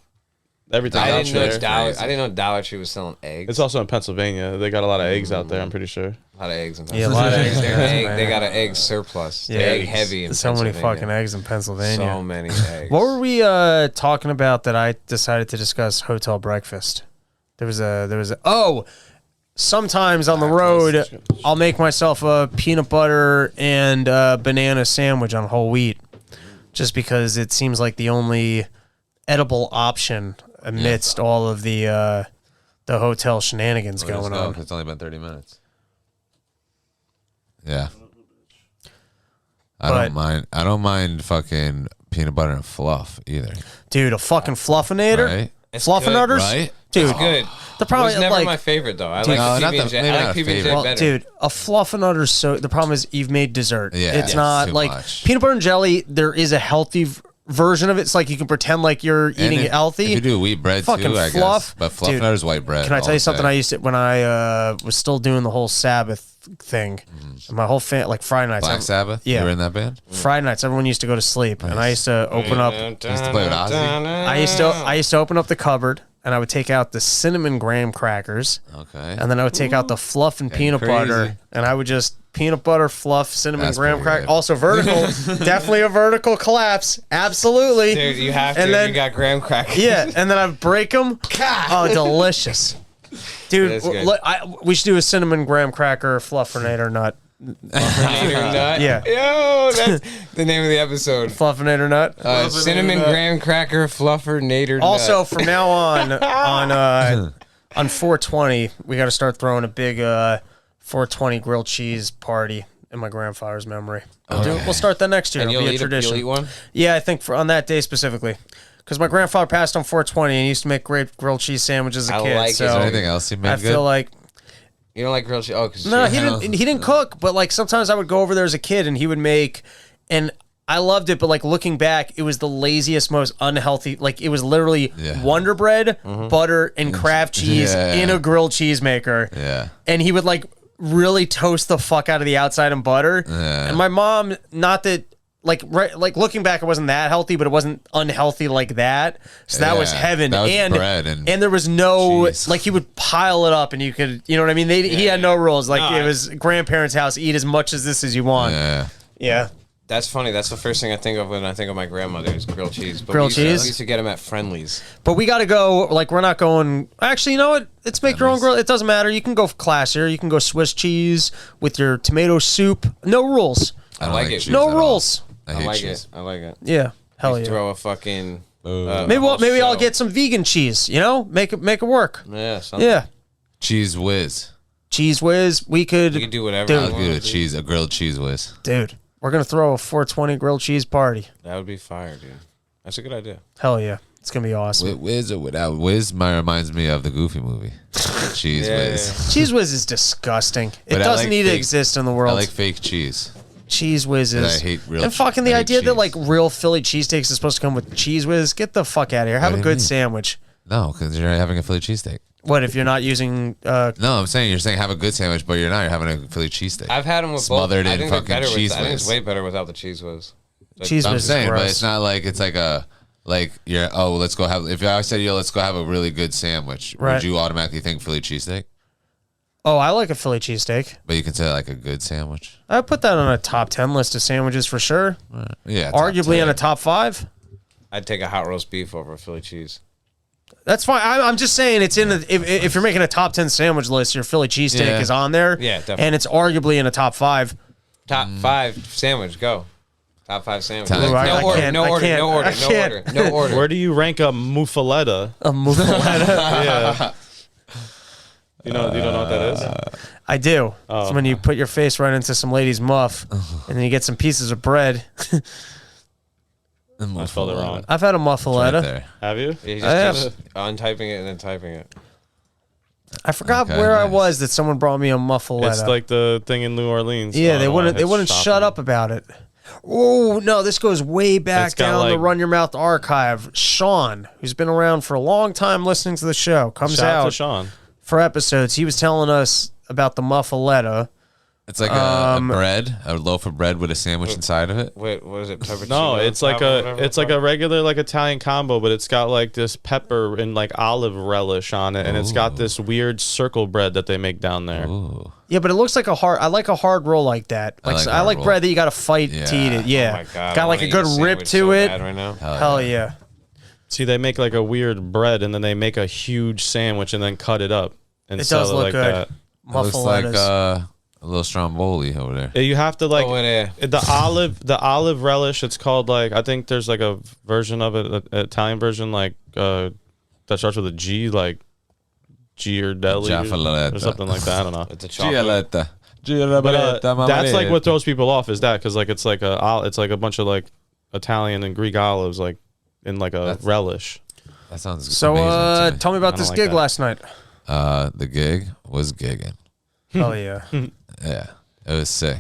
everything I else didn't know there. I didn't know Dollar Tree was selling eggs. It's also in Pennsylvania. They got a lot of eggs out there. I'm pretty sure. A lot of eggs in Yeah, a lot of eggs. They got an egg surplus. Yeah. They're egg heavy in So many Pennsylvania. fucking eggs in Pennsylvania. So many eggs. What were we talking about that I decided to discuss hotel breakfast? There was a sometimes on the road I'll make myself a peanut butter and banana sandwich on whole wheat, just because it seems like the only edible option amidst all of the hotel shenanigans going on. It's only been 30 minutes. Yeah. I don't mind fucking peanut butter and fluff either. Dude, a fucking fluffinator? Right? Fluffernutters? Right? Dude, It's good. the problem It was never like my favorite though. I No, like not PB&J. maybe I not like a PB&J favorite. better. dude, a fluffinator. So the problem is you've made dessert. Yeah, it's it's not too like much. peanut butter and jelly. There is a healthy version of it. It's like you can pretend like you're eating And healthy. If you do wheat bread Fucking too, I fluff. guess. But Dude, Fluffernutter is white bread. Can I tell you something? I I used to when I was still doing the whole Sabbath thing. My whole like Friday nights. Black Sabbath? Yeah. You were in that band? Friday nights, everyone used to go to sleep, and I used to open up. Used to play with Ozzy? I used to open up the cupboard, and I would take out the cinnamon graham crackers. Okay. And then I would take out the fluff and peanut crazy. butter, and I would just peanut butter, fluff, cinnamon That's graham pretty cracker. good. Also vertical, definitely a vertical collapse. Absolutely. Dude, you have to. And if then- you got graham crackers. Yeah, and then I'd break them. Oh, delicious. Dude, That's good. we should do a cinnamon graham cracker fluffinator nut. Nader nut. Yeah. Yo, that's the name of the episode. Fluffinator nut. Cinnamon graham cracker fluffer nader Also, nut. from now on 420, we got to start throwing a big 420 grilled cheese party in my grandfather's memory. We'll start that next year. And It'll you'll be a tradition. You'll eat one? Yeah, I think on that day specifically. Because my grandfather passed on 420 and he used to make great grilled cheese sandwiches as a I kid. like it. so Is there anything else you made I good? feel like You don't like grilled cheese? Oh, because no, he didn't cook, but like sometimes I would go over there as a kid and he would make, and I loved it, but like looking back, it was the laziest, most unhealthy. Like it was literally Wonder Bread, butter, and Kraft cheese in a grilled cheese maker. Yeah. And he would like really toast the fuck out of the outside in butter. Yeah. And my mom, not that like looking back, it wasn't that healthy, but it wasn't unhealthy like that. So that was Yeah, heaven. that was and bread and there was no cheese. like he would pile it up and you could, you know what I mean? He had no rules. Like it was grandparents' house. Eat as much as this as you want. Yeah. That's funny. That's the first thing I think of when I think of my grandmother is grilled cheese. But Grilled cheese? We used to get them at Friendly's. But we got to go. Like we're not going. Actually, you know what? It's make your own grill. It doesn't matter. You can go classier. You can go Swiss cheese with your tomato soup. No rules. I don't like like it. cheese No at all. rules. I I hate like cheese. it. I like it. Yeah. Hell You yeah. throw a fucking. Maybe I'll get some vegan cheese. Make it work. Yeah. Something. Yeah. Cheese whiz. Cheese whiz. We could. You can do whatever. Dude. you I'll want. do a grilled cheese whiz. Dude, we're gonna throw a 420 grilled cheese party. That would be fire, dude. That's a good idea. Hell yeah. It's gonna be awesome. With whiz or without whiz, reminds me of the Goofy movie. Cheese whiz. Cheese whiz is disgusting. It But I doesn't like need to fake- exist in the I world. like fake cheese. Cheese whiz But is. I hate real and fucking che- the I hate idea that cheese. like real Philly cheesesteaks is supposed to come with cheese whiz. Get the fuck out of here. Have What a do you good mean? sandwich. No, because you're having a Philly cheesesteak. What if you're not using? No, I'm saying you're saying have a good sandwich, but you're not. You're having a Philly cheesesteak. I've had them with Smothered both. I in think they're fucking better with. cheese I think it's whiz. way better without the cheese whiz. Cheese I'm whiz is saying, but gross. it's not like it's like a like you're let's go have. If I said let's go have a really good sandwich, Right. would you automatically think Philly cheesesteak? Oh, I like a Philly cheesesteak. But you consider like a good sandwich. I put that on a top 10 list of sandwiches for sure. Yeah, top Arguably 10. on a top 5. I'd take a hot roast beef over a Philly cheese. That's fine. I'm just saying it's in the, if you're making a top 10 sandwich list, your Philly cheesesteak Yeah. is on there. Yeah, definitely. And it's arguably in a top 5. Top 5 sandwich. Go. Top 5 sandwich. Ooh, I No order. can't- No I order. can't- No order. I No can't. order. No order. Where do you rank a muffaletta? A muffaletta. Yeah. You don't know what that is? I do. Oh. It's when you put your face right into some lady's muff and then you get some pieces of bread. I spelled it wrong. I've had a Right muffaletta. there. Have you? He I have. just keeps untyping it and then typing it. I forgot Okay, where I nice. was that someone brought me a muffaletta. It's like the thing in New Orleans. yeah, I they don't know, wouldn't it's shut shopping. up about it. Oh no, this goes way back It's got, down the like- Run Your Mouth archive. Sean, who's been around for a long time listening to the show, comes Shout out to out Sean. for episodes. He was telling us about the muffaletta, It's like a bread, a loaf of bread with a sandwich inside of it. Wait, what is it? Pepperoni? No, it's like a regular like Italian combo, but it's got like this pepper and like olive relish on it, and it's got this weird circle bread that they make down there. Ooh. Yeah, but it looks like I like a hard roll like that. Like I like bread that you got to fight to eat it. Yeah. Oh my God, got like a good rip to it. Right now. Hell yeah. See, they make like a weird bread, and then they make a huge sandwich, and then cut it up and It sell does it look like good. that. It looks like a little stromboli over there. You have to like yeah. the olive relish. It's called like, I think there's like a version of it, an Italian version like that starts with a G, like Giardelli or something like that. I don't know. It's a chocolate. But that's like what throws people off is that because like it's like a bunch of like Italian and Greek olives like in like a relish. That sounds So amazing to me. tell me about this gig last night. The gig was gigging. Hell yeah. Yeah, it was sick.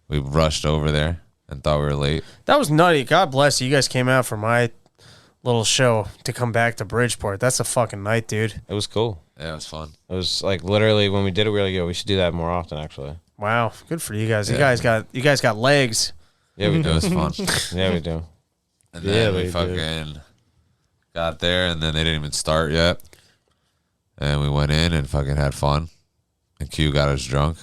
We rushed over there and thought we were late. That was nutty. God bless you. You guys came out for my little show to come back to Bridgeport. That's a fucking night, dude. It was cool. Yeah, it was fun. It was like literally when we did it, we were like, yo, we should do that more often, actually. Wow. Good for you guys. Yeah. You guys got legs. Yeah, we do. It was fun. Yeah, we do. And then we fucking got there, and then they didn't even start yet. And we went in and fucking had fun. And Q got us drunk.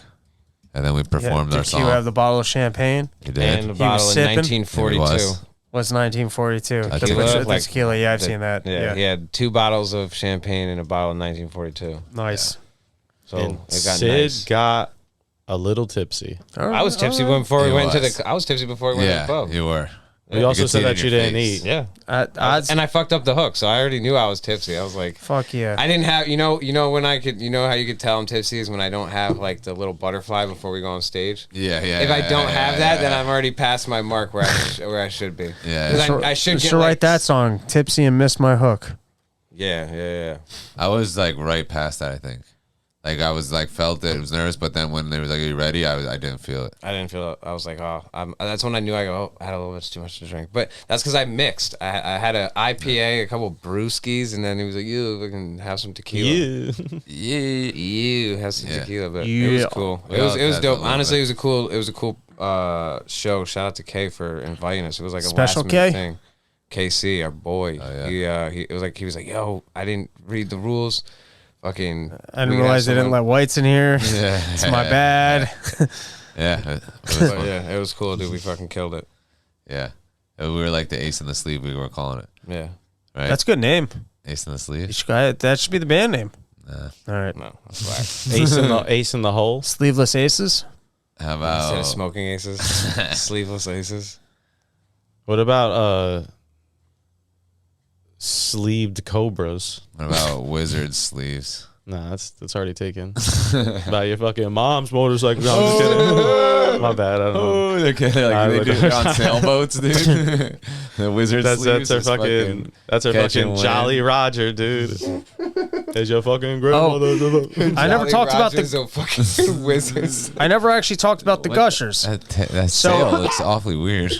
And then we performed our Did song. Q have the bottle of champagne? He did. And a bottle of sipping? 1942. What's 1942? The Tequila? tequila. Yeah, I've seen that. Yeah. He had 2 bottles of champagne and a bottle of 1942. Nice. So And it got Sid nice. got a little tipsy. I was tipsy before we He went to was. the. I was tipsy before we went to the Yeah, pub. you were. You also could see said it in that you your didn't face. eat. Yeah. Odds. And I fucked up the hook, so I already knew I was tipsy. I was like, Fuck yeah. I didn't have, you know when I could, you know how you could tell I'm tipsy is when I don't have like the little butterfly before we go on stage. Yeah. If I don't have that, then I'm already past my mark where I should be. Yeah. 'Cause I should get Should like, write that song, Tipsy and Miss My Hook. Yeah. I was like right past that, I think. Like I was like felt it, was nervous, but then when they was like, "Are you ready?" I didn't feel it. I didn't feel it. I was like, oh, that's when I knew I had a little bit too much to drink. But that's because I mixed. I had an IPA, a couple brewskis, and then he was like, you can have some tequila. Yeah. You have some tequila, but it Yeah. was cool. We It all was had a dope. little Honestly, bit. it was a cool show. Shout out to Kay for inviting us. It was like a Special last minute K? thing. KC, our boy. Oh, yeah. He was like, yo, I didn't read the rules. Fucking. I didn't realize they didn't let whites in here. Yeah. It's my bad. Yeah. It was But fun. yeah, it was cool, dude. We fucking killed it. Yeah. We were like the ace in the sleeve, we were calling it. Yeah. Right? That's a good name. Ace in the You sleeve. should, that should be the band name. Nah. All right. No, that's whack. Ace in the hole. Sleeveless Aces. How Instead about of smoking aces, sleeveless aces. What about sleeved cobras? what about wizard sleeves? Nah, that's already taken. By your fucking mom's motorcycle. No, I'm just kidding. My bad. I don't know. Oh, they're they do it on sailboats, dude. The wizard That's sleeves. their is fucking catching wind. Jolly Roger, dude. Is your fucking grandmother? I never talked about the. the fucking wizards. I never actually talked about the Gushers. That So- sail looks awfully weird.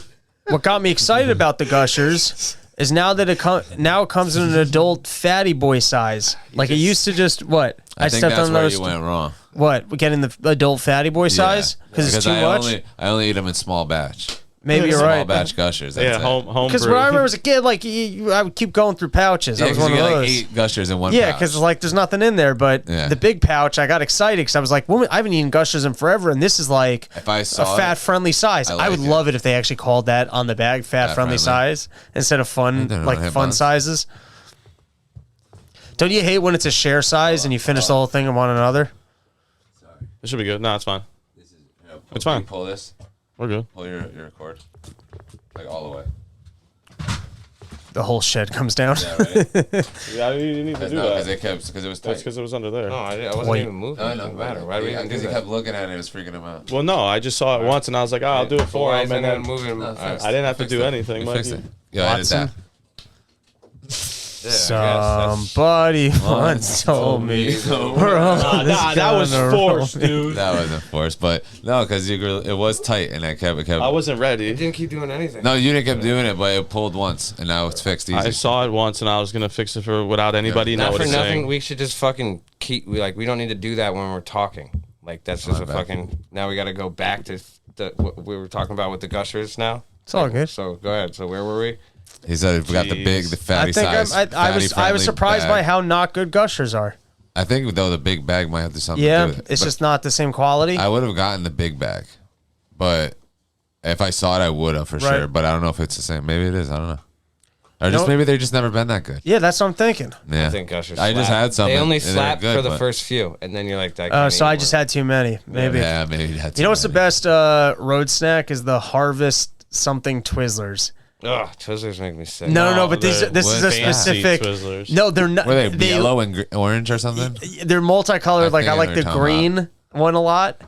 What got me excited about the Gushers is now that it comes in an adult fatty boy size. Like it used to just what? I think that's where you went wrong. What? We getting the adult fatty boy size because it's too much. I only eat them in small batch. Maybe you're Small right. batch gushers. That's Yeah, it. home Because brew. when I remember as a kid, like I would keep going through pouches. Yeah, I was 'cause one you of get those. like 8 gushers in one Yeah, pouch. because like there's nothing in there. But Yeah. the big pouch, I got excited because I was like, well, I haven't eaten Gushers in forever, and this is like If I a saw fat it, friendly size. I I would like it. love it if they actually called that on the bag fat friendly friendly. size instead of fun don't know, like hit fun buns. sizes. Don't you hate when it's a share size and you finish the whole thing in one another? It should be good. No, it's fine. It's fine. Pull this. We're good. Pull your cord. Like all the way. The whole shed comes down. Yeah, right? Yeah, you need to do Because that. it was That's tight. because it was under there. No, I wasn't Wait. even moving. No, It no, doesn't matter. Why do we even do Because he that? kept looking at it, it was freaking him out. Well, no, I just saw it once and I was like, oh, I'll do it for Why him. is And it then moving? No, I fix I didn't have to Fixed do it. anything. We Mikey. fixed it. Yo, I did Watson? that. Somebody once told me we're all Nah, that was forced, dude. That wasn't forced, but no, because it was tight, and it kept. I wasn't It ready. didn't keep doing anything. No, you didn't keep doing it, but it pulled once, and now it's fixed easy. I saw it once and I was gonna fix it for without anybody Not for noticing. nothing. We should just fucking keep. We don't need to do that when we're talking. Like that's just My a bad. fucking. Now we got to go back to what we were talking about with the gushers. Now It's all good. So go ahead. So where were we? He said we got the big, the fatty I think size. I was surprised by how not good gushers are. I think though the big bag might have to something Yeah, to do with it. it's But just not the same quality. I would have gotten the big bag, but if I saw it, I would have for Right. sure. But I don't know if it's the same. Maybe it is. I don't know. Or just Nope. maybe they've just never been that good. Yeah, that's what I'm thinking. Yeah. I think gushers. I just slap. had some. They only and they're slap good, for the but- first few, and then you're like, So I just had too many. Maybe. Yeah, maybe that's. You know what's the best road snack is the Harvest something Twizzlers. Ugh, Twizzlers make me sick. No, but this they're is a fancy specific. Twizzlers. No, they're not. Were they yellow and orange or something? They're multicolored. Like I think like I the know what you're talking green one a lot.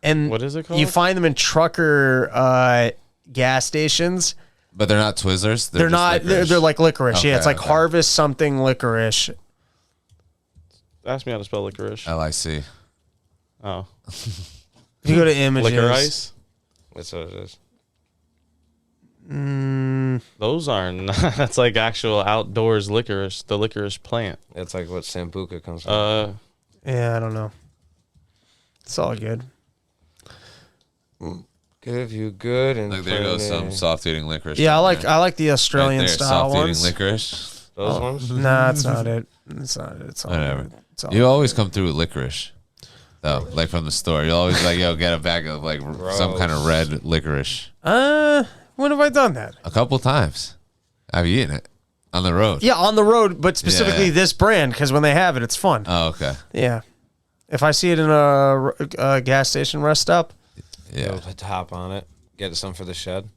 And What is it called? You find them in trucker gas stations. But they're not Twizzlers. They're just not. licorice. They're like licorice. Yeah, Okay, it's like okay. Harvest something licorice. Ask me how to spell licorice. LIC. Oh, If you go to images, licorice. That's what it is. Those are not. That's like actual outdoors licorice. The licorice plant. That's like what Sambuca comes from. Yeah, I don't know. It's all good. Give you good and Look, there goes some plenty. soft eating licorice. Yeah, right there. I like the Australian Right there, style soft ones. eating licorice. Those ones. Nah, that's not it. It's not it. It's all Whatever. good. It's all You always come through with licorice, though, like from the store. You always like, yo, get a bag of like some kind of red licorice. When have I done that? A couple times, I've eaten it on the road. Yeah, on the road, but specifically Yeah. this brand because when they have it, it's fun. Oh, okay. Yeah. If I see it in a gas station rest stop, Yeah. Go to hop on it. Get some for the shed.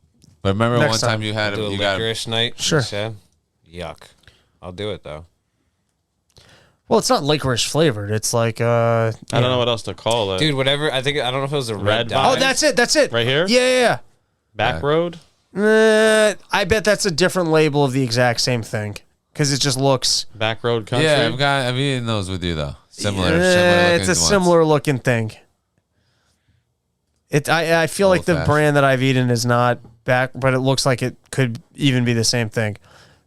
But remember Next one time time. you had Do a you got licorice night. Sure. You said? Yuck. I'll do it though. well, it's not licorice flavored. It's like I don't know what else to call it. Dude, whatever. I don't know if it was a red Red dye. Oh, that's it. That's it. Right here? Yeah. Back road. I bet that's a different label of the exact same thing because it just looks. Back road country. Yeah, I've eaten those with you though. Similar. It's a ones. similar looking thing. I feel like the Old-fashioned. brand that I've eaten is not back, but it looks like it could even be the same thing.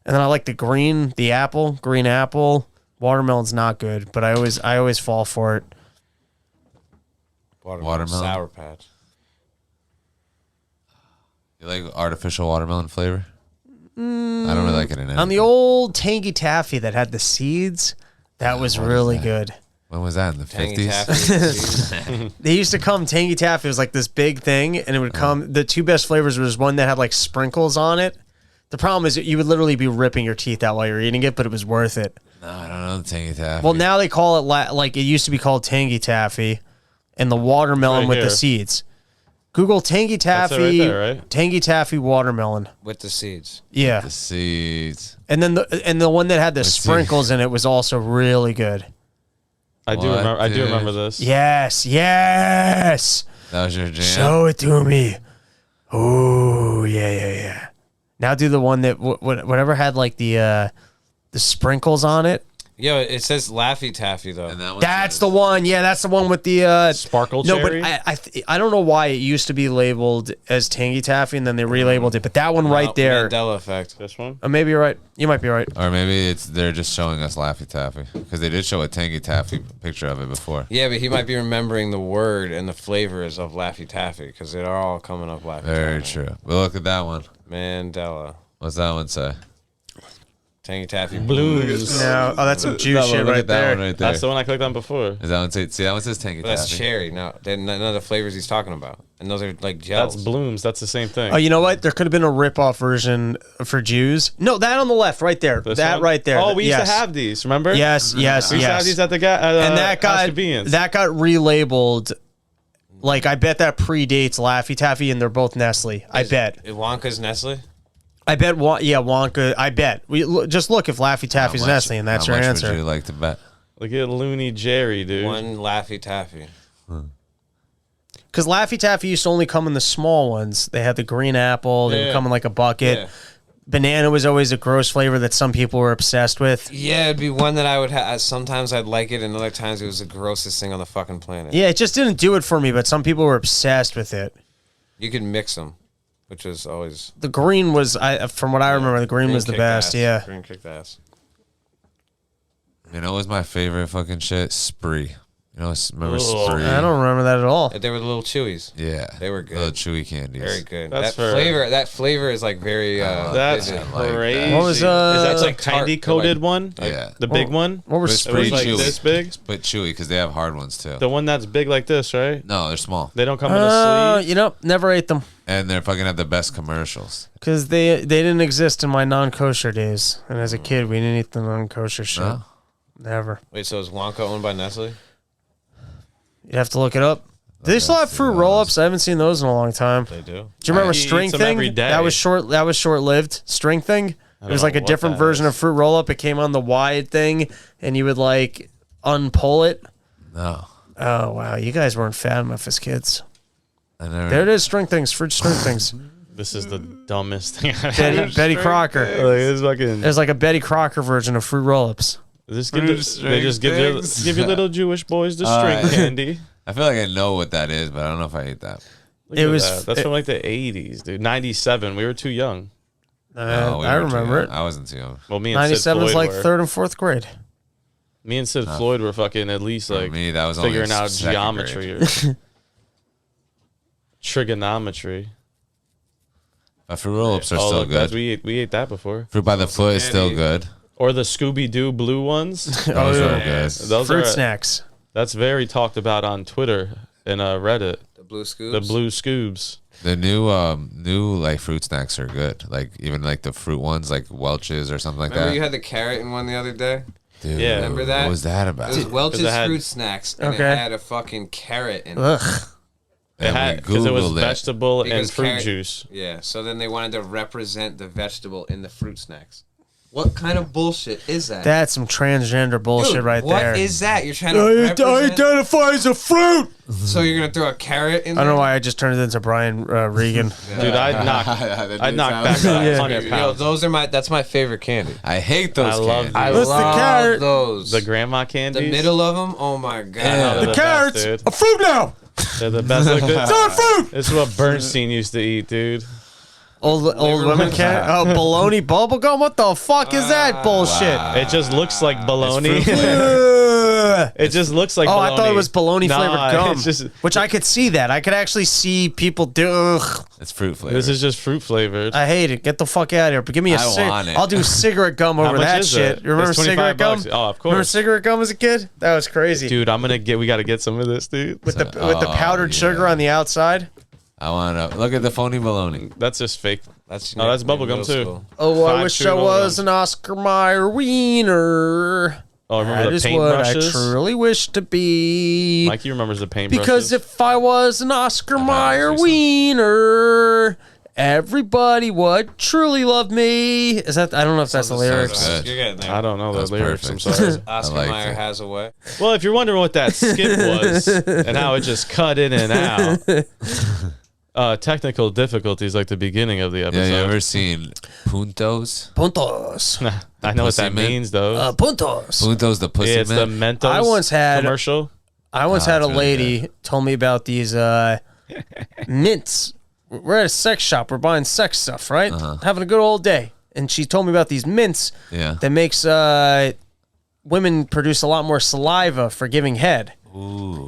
And then I like the green apple. Watermelon's not good, but I always fall for it. Watermelon. Sour Patch. You like artificial watermelon flavor? I don't really like it in it. On the old tangy taffy that had the seeds, that was really good. When was that in the Tangy 50s? taffy. They used to come tangy taffy. It was like this big thing, and it would come. The two best flavors was one that had like sprinkles on it. The problem is that you would literally be ripping your teeth out while you're eating it, but it was worth it. No, I don't know the tangy taffy. Well, now they call it like it used to be called tangy taffy, and the watermelon Right with the here. seeds. Google tangy That's it taffy, right there, right? tangy taffy watermelon. With the seeds. Yeah, the seeds. and then the one that had the Let's see. sprinkles in it was also really good. I do What, remember. I do dude? remember this. Yes. That was your jam. Show it to me. Oh yeah. Now do the one that whatever had like the sprinkles on it. Yo, it says Laffy Taffy though. And that one That's says- the one. Yeah, that's the one with the Sparkle No, cherry. but I don't know why it used to be labeled as tangy taffy and then they relabeled it. But that one right there. Mandela effect. This one. Maybe you're right. You might be right. Or maybe they're just showing us Laffy Taffy because they did show a Tangy Taffy picture of it before. Yeah, but he might be remembering the word and the flavors of Laffy Taffy because they're all coming up Laffy Very Taffy. true. But look at that one. Mandela. What's that one say? Tangy Taffy. Blooms. No, oh, that's some Jew shit Look right at that there. one right there. That's the one I clicked on before. Is that one say? See, that one says Tangy But that's Taffy. cherry. No, none of the flavors he's talking about. And those are like gels. That's blooms. That's the same thing. Oh, you know what? There could have been a rip-off version for Jews. No, that on the left, right there. This that one? right there. Oh, we used Yes. to have these. Remember? Yes. We used to have these at the And that House got Convenience. relabeled. Like I bet that predates Laffy Taffy, and they're both Nestle. I bet. Wonka's Nestle? I bet. Wonka. I bet. Just look if Laffy Taffy's How much- Nestle, and that's how your much answer. Would you like to bet? Look at Looney Jerry, dude. One Laffy Taffy. Because Laffy Taffy used to only come in the small ones. They had the green apple. They would Yeah. come in like a bucket. Yeah. Banana was always a gross flavor that some people were obsessed with. Yeah, it'd be one that I would have. Sometimes I'd like it, and other times it was the grossest thing on the fucking planet. Yeah, it just didn't do it for me, but some people were obsessed with it. You could mix them, which was always. The green was, from what I remember, the green was the kicked best. ass. Yeah. Green kicked ass. You know, what was my favorite fucking shit? Spree. You know, remember Spree? I don't remember that at all. They were the little chewies. Yeah, They were good. Little chewy candies. Very good. That's That flavor is like very. That's vivid. crazy. What was, Is that it's like like tart, candy coated one? Like Yeah. the big one. What was It's It was pretty like chewy. this big. But chewy because they have hard ones too. The one that's big like this, right? No, they're small. They don't come in a sleeve. You know, never ate them And they're fucking have the best commercials. because they didn't exist in my non-kosher days. And as a kid, we didn't eat the non-kosher shit. No? Never. Wait, so is Wonka owned by Nestle? You have to look it up. Do they still have fruit roll-ups? I haven't seen those in a long time. They do. Do you remember He String eats them Thing? every day. That was short-lived. String Thing. It was know like a what different that version is. of fruit roll-up. It came on the wide thing, and you would like unpull it. No, Oh wow, you guys weren't fat enough as kids. I never. There it is, String Things, fruit String Things. This is the dumbest thing. I've ever Betty Crocker. Like, it's fucking. There's like a Betty Crocker version of fruit roll-ups. Just give they just give you little Jewish boys the string candy. I feel like I know what that is, but I don't know if I ate that. Look It at was- that's from like the 80s, dude. 97. We were too young. No, we I were too remember young. it. I wasn't too young. Well, me and Sid 97 Floyd is like were. third and fourth grade. Me and Sid Floyd were fucking at least For like me, that was only figuring out second geometry or trigonometry. Fruit roll-ups are Oh, still look, guys, good. we ate that before. Fruit by the foot is still candy. good. Or the Scooby Doo blue ones. Those yeah. are good. Those Fruit are snacks. that's very talked about on Twitter and Reddit. The blue scoops. The blue Scoobs. The new like fruit snacks are good. Like even like the fruit ones, like Welch's or something like Remember that. you had the carrot in one the other day? Dude, Yeah. Remember that? What was that about? It was Welch's it had- fruit snacks, and Okay. it had a fucking carrot in it. Ugh. It And had we because it was Googled vegetable and Because fruit carrot- juice. Yeah, so then they wanted to represent the vegetable in the fruit snacks. What kind of bullshit is that? That's some transgender bullshit Dude, right there. What is that? You're trying to represent... identify as a fruit. So you're going to throw a carrot in I don't there? know why I just turned it into Brian Regan. Dude, I'd knock back Yeah. 100 Yo, pounds. that's my favorite candy. I hate those I love candies. I What's the love carrot? those. The grandma candies. The middle of them, oh my god. Yeah. They're The carrots, best, dude. a fruit now. They're the best. Look, It's not a fruit. this is what Bernstein used to eat, dude. Old women can't. Oh, bologna bubblegum. What the fuck is that bullshit? It just looks like bologna. Ugh. It just looks like Oh, bologna. I thought it was bologna flavored Nah, gum, It's just, which I could see that. I could actually see people do. Ugh, It's fruit flavor. this is just fruit flavored. I hate it. Get the fuck out of here. But give me a I want it. I'll do cigarette gum over much that is shit. it? You remember It's 25 cigarette gum? bucks. Oh, of course. Remember cigarette gum as a kid? That was crazy. Dude, we got to get some of this, dude. with the powdered sugar on the outside. I want to look at the phony bologna. That's just fake. That's Oh, that's middle bubblegum, too. school. Oh, I 5 wish chew I was bubblegum. an Oscar Mayer wiener. Oh, remember That the is what I paintbrushes? truly wish to be. Mikey remembers the paintbrushes. Because if I was an Oscar Mayer see some. wiener, everybody would truly love me. Is that? I don't know if that's the lyrics. Sounds good. You're getting there. I don't know the That's lyrics. perfect. I'm sorry. Oscar liked Mayer it. has a way. Well, if you're wondering what that skit was and how it just cut in and out, technical difficulties like the beginning of the Yeah, episode. you ever seen Puntos? Puntos. I know what that Pussy mint? means though. Puntos. Puntos, the pussy Yeah, it's the mint. Mentos I once had- commercial. I once had a it's really lady tell me about these mints. We're at a sex shop. We're buying sex stuff, right? Having a good old day. And she told me about these mints Yeah. that makes women produce a lot more saliva for giving head.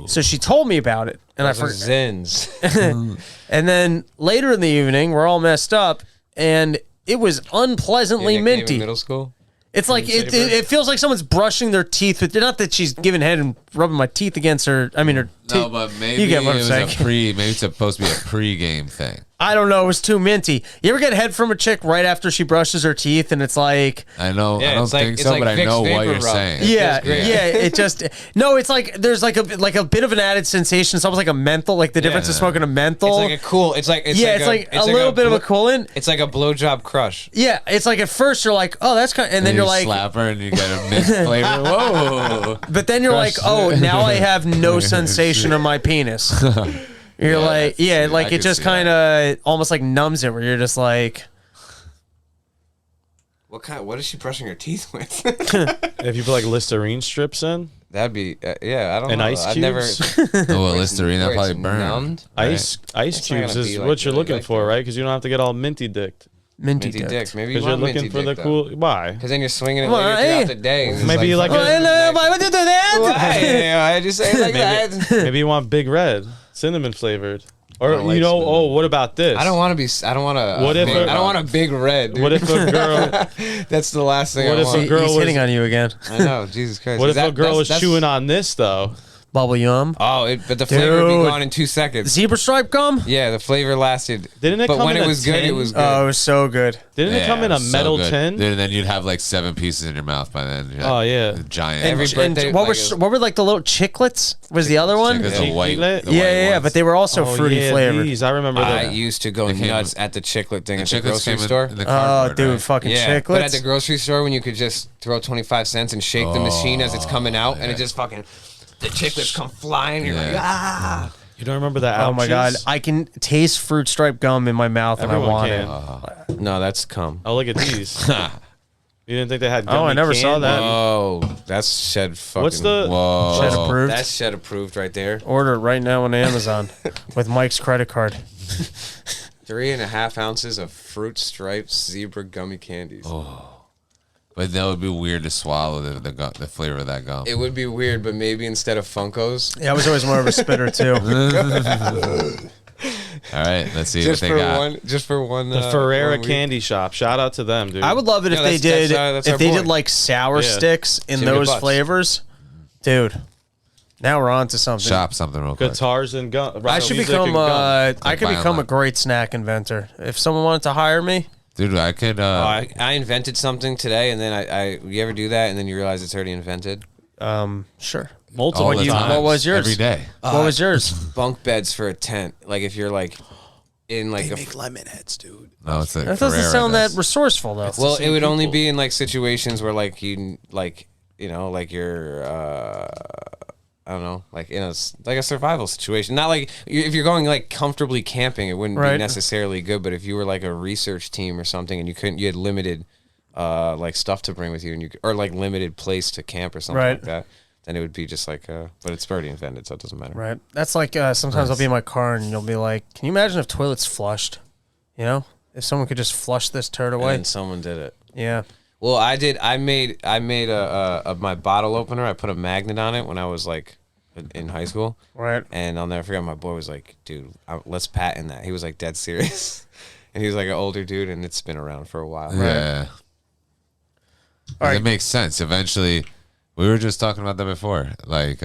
So she told me about it, and I Those are forgot. Zins. And then later in the evening, we're all messed up, and it was unpleasantly Your nickname in minty. middle school? It's like it feels like someone's brushing their teeth with. Not that she's giving head and rubbing my teeth against her. I mean, her teeth. No, but maybe you get what I'm it was saying. maybe it's supposed to be a pre-game thing. I don't know. It was too minty. You ever get head from a chick right after she brushes her teeth, and it's like, I know. Yeah, I don't it's like- think it's so, like but I Vicks know what Vapor you're Rub. saying. yeah, great. yeah. It just no. It's like there's like a bit of an added sensation. It's almost like a menthol. Like the difference of smoking a menthol. It's like a cool. It's like it's like a little bit of a coolant. It's like a blowjob crush. Yeah, it's like at first you're like, oh, that's kind, and then You you're like, slap her and you get a mint flavor. Whoa. but then you're like, oh, now I have no sensation of my penis. You're like, yeah, like I it could just see kind of almost like numbs it, where you're just like, What is she brushing her teeth with? If you put like Listerine strips in, That'd be yeah. I don't and know. ice I've cubes. never. Oh, well, Listerine, that where probably it's burned. numbed. Ice It's not cubes gonna is be, what like, you're really looking like for, that. right? Because you don't have to get all minty dicked. Minty Minty dick. dick. Maybe you Because you're want looking minty for the dick, cool. Why? Because then you're swinging it Well, later hey. throughout the day. and it's Maybe like Oh, a- hello, why would you do that? Why? I just say it like that. Maybe you want Big Red, cinnamon flavored, or don't like you know. cinnamon. Oh, what about this? I don't want to be. I don't want to. What if I don't want a big red. Dude. What if a girl? That's the last thing What I if a want. girl He's was- hitting on you again. I know. Jesus Christ. What if That- a girl was that's- chewing on this though? Bubble yum. Oh, but the flavor would be Dude. gone in 2 seconds. Zebra stripe gum? Yeah, the flavor lasted. Didn't it But come when in it a was good, it tin? was good. Oh, it was so good. Didn't it come in a so metal good. tin? And then you'd have like 7 pieces in your mouth by then. Oh, yeah. The giant. Every birthday, what like, were like the little chiclets? Was the other one? Because the white. Chiclet? the Yeah, white yeah, ones. but they were also Oh, fruity yeah, flavored. these. I remember I that. used to go They came nuts in- at the chiclet thing The at the chiclets grocery came store. in the Oh, cardboard, dude, right? fucking Yeah, but at chiclets. the grocery store, when you could just throw 25 cents and shake the machine as it's coming out, and it just fucking, the chiclets come flying. You're like, Yeah. ah. You don't remember that? Oh my god, I can taste fruit stripe gum in my mouth and I Everyone want can. it. No, that's cum. Oh, look at these. You didn't think they had? Oh, I gummy never saw candy? that. Oh, that's shed fucking. What's the? Whoa. Shed approved. That's shed approved right there. Order it right now on Amazon with Mike's credit card. 3.5 ounces of fruit striped zebra gummy candies. But that would be weird to swallow the flavor of that gum. It would be weird, but maybe instead of Funkos, Yeah, I was always more of a spitter too. All right, let's see just what for they got. one, just for one. The Ferrera 1 week. candy shop. Shout out to them, dude. I would love it if No, they that's- did that's our if they boy. did like sour Yeah. sticks in Jimmy those Butts. flavors. Dude. Now we're on to something. Shop something real quick. guitars and gum. I should music become and gum. I could buy become a online. great snack inventor. If someone wanted to hire me, Dude, I could. I invented something today, and then I you ever do that, and then you realize it's already invented? sure. multiple all the times. time. What was yours? Every day. What was yours? Bunk beds for a tent. Like if you're like in like a. lemon heads, dude. No, it's like That doesn't Ferrera sound that does. resourceful though. Well, it would only be in like situations where like you like like you're I don't know, like in like a survival situation. Not like if you're going like comfortably camping, it wouldn't be Right. necessarily good. But if you were like a research team or something, and you had limited like stuff to bring with you, and or like limited place to camp or something Right. like that, then it would be just like. But it's already invented, so it doesn't matter. Right. That's like sometimes I'll be in my car and you'll be like, "Can you imagine if toilets flushed? You know, if someone could just flush this turd away." And someone did it. Yeah. Well, I did. I made a my bottle opener. I put a magnet on it when I was like in high school. Right. And I'll never forget. My boy was like, "Dude, let's patent that." He was like dead serious, and he was like an older dude, and it's been around for a while. Yeah. All right. It makes sense. Eventually, we were just talking about that before. Like,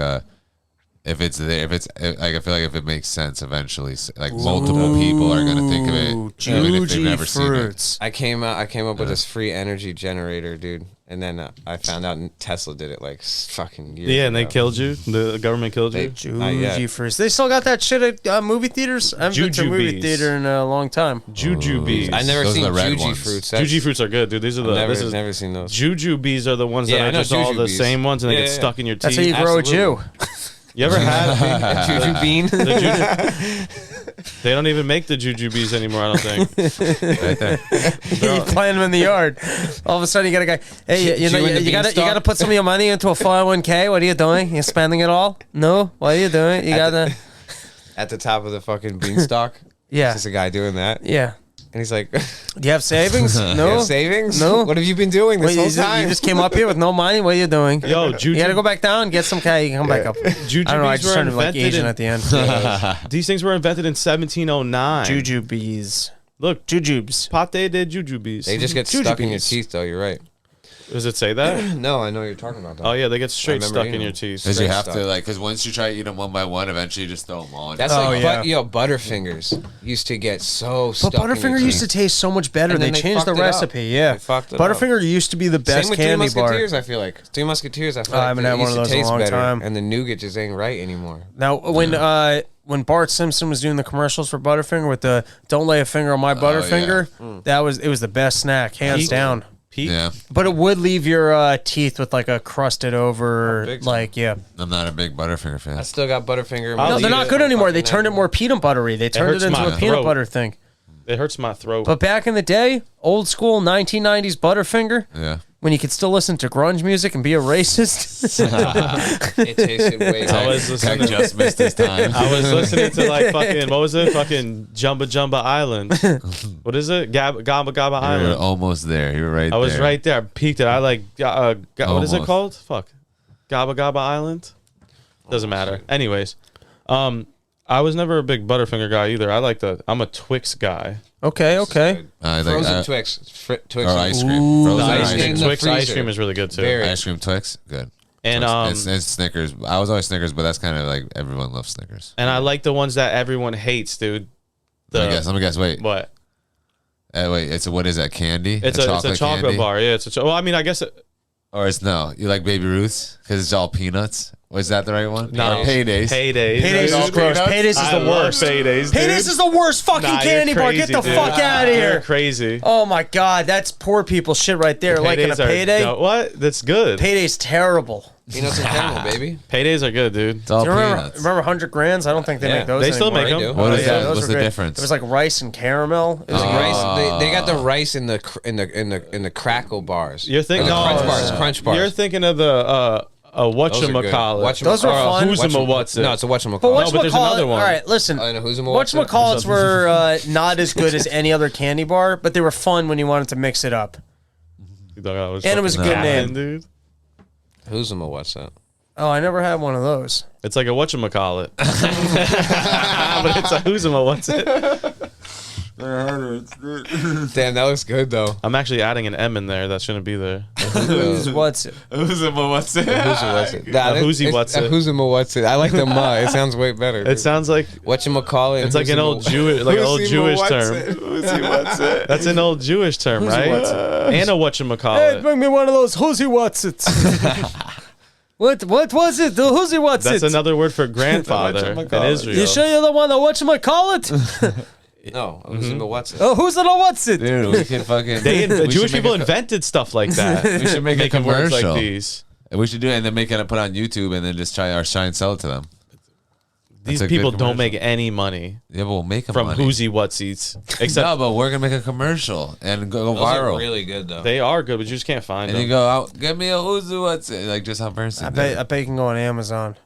if it's there, like, I feel like if it makes sense, eventually, like multiple people are gonna think of it, even if they've Juji never seen it. fruits. I came up with this free energy generator, dude, and then I found out Tesla did it like fucking years Yeah, and they ago. killed you. The government killed you. Not yet. Juji fruits. They still got that shit at movie theaters. I haven't been to a movie Jujubes. theater in a long time. Jujubes. I never Those are seen the red Juji ones. fruits. That's- Juji fruits are good, dude. These are the. Never, this is never seen those. Jujubes are the ones that Yeah, I are know just all the jujubes. same ones, and they Yeah, get yeah. stuck in your teeth. That's how you grow a Jew. Absolutely. You ever had? Juju bean. The they don't even make the jujubes anymore. I don't think. Right there. You plant them in the yard. All of a sudden, you got a guy. Hey, you know, Jew in the you got to beanstalk. put some of your money into a 401k. What are you doing? You spending it all? No. What are you doing? You got to. At the top of the fucking beanstalk. Yeah. Just a guy doing that, Yeah. and he's like, Do you have savings? "You No. have savings? No. What have you been doing this Wait, whole you time?" just came up here with no money. What are you doing? Yo, You got to go back down, get some cash. You can come back up. Jujubes I don't know. I just were turned like invented Asian in- at the end. These things were invented in 1709. Jujubes. Look, Jujubes. pate de jujubes. They just get stuck in your Jujubes. teeth, though. You're right. Does it say that? No, I know what you're talking about. Though. Oh yeah, they get straight remember stuck eating in your them. teeth. Because you Straight have to, stuff. like, because once you try to eat them one by one, eventually you just throw them all. That's Oh, like, yeah. Butterfingers used to get so But stuck. in your Butterfinger used to teeth. taste so much better. And They then they changed the fucked it up. recipe. Yeah. They fucked it up. Butterfinger used to be the best Same with candy Three bar. Musketeers. I feel like Three Musketeers. I feel I like haven't they had one used of to those in a taste long better, time. and the nougat just ain't right anymore. Now, when Bart Simpson was doing the commercials for Butterfinger with the "Don't lay a finger on my Butterfinger," it was the best snack, hands down. Peak. Yeah. But it would leave your teeth with like a crusted over, big like yeah. I'm not a big Butterfinger fan. I still got Butterfinger. I'll No, eat they're not it. good anymore. They turned it more peanut buttery. They turned hurts it into my a peanut throat. butter thing. It hurts my throat. But back in the day, old school 1990s Butterfinger, Yeah. when you could still listen to grunge music and be a racist? It tasted way I better. was Guy listening. just missed his time. I was listening to like fucking what was it? Fucking Jumba Jumba Island. What is it? Gabba Gabba You were Island. almost there. You were right there. I was right there. I peeked it. I like what is it Almost. called? Fuck. Gabba Gabba Island. Doesn't matter. Anyways, I was never a big Butterfinger guy either. I'm a Twix guy. Okay. Frozen Twix. Twix. Or ice cream. Ooh. Frozen Nice ice in cream. the Twix ice freezer. cream is really good too. Very. Ice cream Twix, good. And It's Snickers. I was always Snickers, but that's kind of like everyone loves Snickers. and I like the ones that everyone hates, dude. Let me guess. Wait. What? Wait. What is that? Candy? It's a chocolate candy? bar. Yeah, well, I mean, I guess Or it's no. You like Baby Ruth's because it's all peanuts. Was that the right one? No. Or Paydays. Paydays. Paydays is gross. Paydays is I the love worst. Paydays, dude. Paydays is the worst fucking Nah, you're candy bar. Get crazy, the dude. fuck out of You're here. crazy. Oh my god, that's poor people shit right there. Like in a Paydays are- payday. no, what? That's good. Payday's terrible. Peanuts and caramel, baby. Paydays are good, dude. It's all Do you remember peanuts. 100 Grands? I don't think they Yeah. make those They still anymore. make They them. do. What is Yeah, that? those What's were the great. difference? It was like rice and caramel. It was like Rice. They got the rice in the crackle bars. You're thinking Or the crunch bars. You're thinking of the whatchamacallit. Those were fun. Who's No, it's a whatchamacallit. But No, but there's another one. All right, listen. I know who's a what's Whatchamacallits were not as good as any other candy bar, but they were fun when you wanted to mix it up. And it was a good name. dude. Who's a what's that? Oh, I never had one of those. It's like a whatchamacallit. But it's a who's what's it? Damn, that looks good though. I'm actually adding an M in there. That shouldn't be there. What's it? Who's it? What's it? Who's what's it? Who's a what's it? I like the ma. It sounds way better. It sounds like Whatchamacallit. it's like an old Jewish, like an old Jewish term. What's it? That's an old Jewish term, Who's right? what's it? And a Hey, whatchamacallit. bring me one of those who's what's it? What was it? The who's what's That's it? another word for grandfather in Israel. You sure you're the one that whatchamacallit? No, who's a what's it? Oh, who's the what's it? Dude, we can fucking. The we Jewish should make people a- invented stuff like that. We should make a Making words commercial. like these. We should do it and then make it put on YouTube and then just try and sell it to them. These a good people don't commercial. make any money Yeah, but we'll make them from money. whoosy whatsies. No, Except but we're gonna make a commercial and go Those are viral. really good though. they are good, but you just can't find And them. you go out, give me a who's what's it, like just how Bernstein I did. bet you can go on Amazon,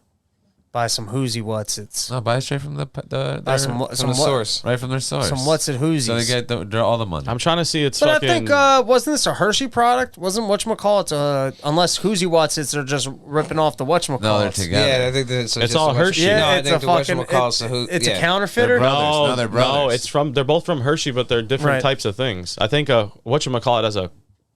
buy some whoosy what's it's. No, buy it straight from the Buy some From the source. right from their source. some what's it whoosies. So they get all the money. I'm trying to see it's But fucking. I think wasn't this a Hershey product? Wasn't whatchamacallit? Unless whoosy what's it's are just ripping off the whatchamacallits. No, they're together. Yeah, I think that's It's all Hershey. Yeah, No, I it's think a the fucking. whatchamacallit. It's a counterfeiter. They're brothers. no, No, they're brothers. no, it's from. They're both from Hershey, but they're different Right. types of things. I think whatchamacallit has a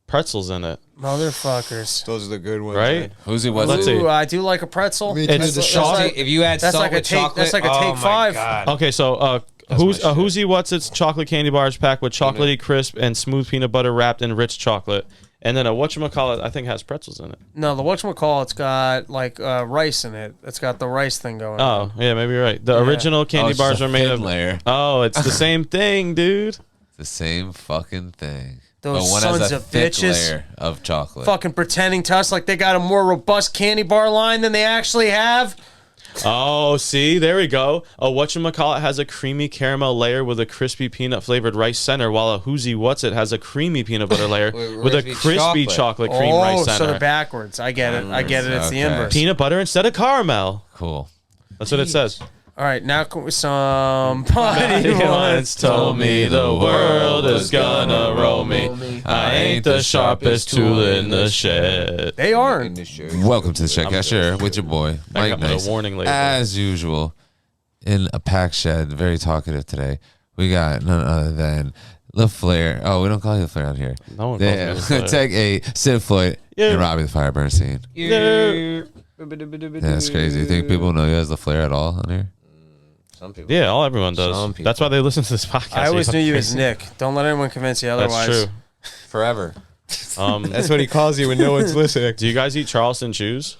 pretzels in it, Motherfuckers. Those are the good ones. right? Who's he? What's Let's it? see. Ooh, I do like a pretzel. It's the chocolate. If you add That's salt like a with take- chocolate, that's like a oh take my five. God. Okay, so my a shit. whoosy what's it's chocolate candy bars packed with chocolatey crisp and smooth peanut butter wrapped in rich chocolate, and then a whatchamacallit I think has pretzels in it. No, the whatchamacallit's got like rice in it. It's got the rice thing going on. Oh yeah, maybe you're right. The original candy it's bars just a are made thin of. layer. Oh, it's the same thing, dude. It's the same fucking thing. Those but one sons has a of thick bitches. layer of chocolate. Fucking pretending to us like they got a more robust candy bar line than they actually have. Oh, see, there we go. A whatchamacallit has a creamy caramel layer with a crispy peanut flavored rice center, while a whoosy what's it has a creamy peanut butter layer with a crispy chocolate cream rice Oh, so center. they're backwards. I get it. I get it. It's the Okay. inverse. Peanut butter instead of caramel. Cool. That's what it says. All right, now somebody Once told me the world is gonna roll me. I ain't the sharpest tool in the shed. They aren't. Welcome to the ShedCast here with your boy Back Mike up with a Nice. warning label. As usual, in a packed shed, very talkative today. We got none other than LaFlair. Oh, we don't call you LaFlair on here. No one calls me LaFlair. Take a Sid Floyd Yeah. and Robbie the Fire Bernstein. Yeah, that's crazy. You think people know you as LaFlair at all on here? Some people. Yeah, everyone does. Some people. That's why they listen to this podcast. I always knew you as Crazy. Nick. Don't let anyone convince you otherwise. That's true. Forever. That's what he calls you when no one's listening. Do you guys eat Charleston chews?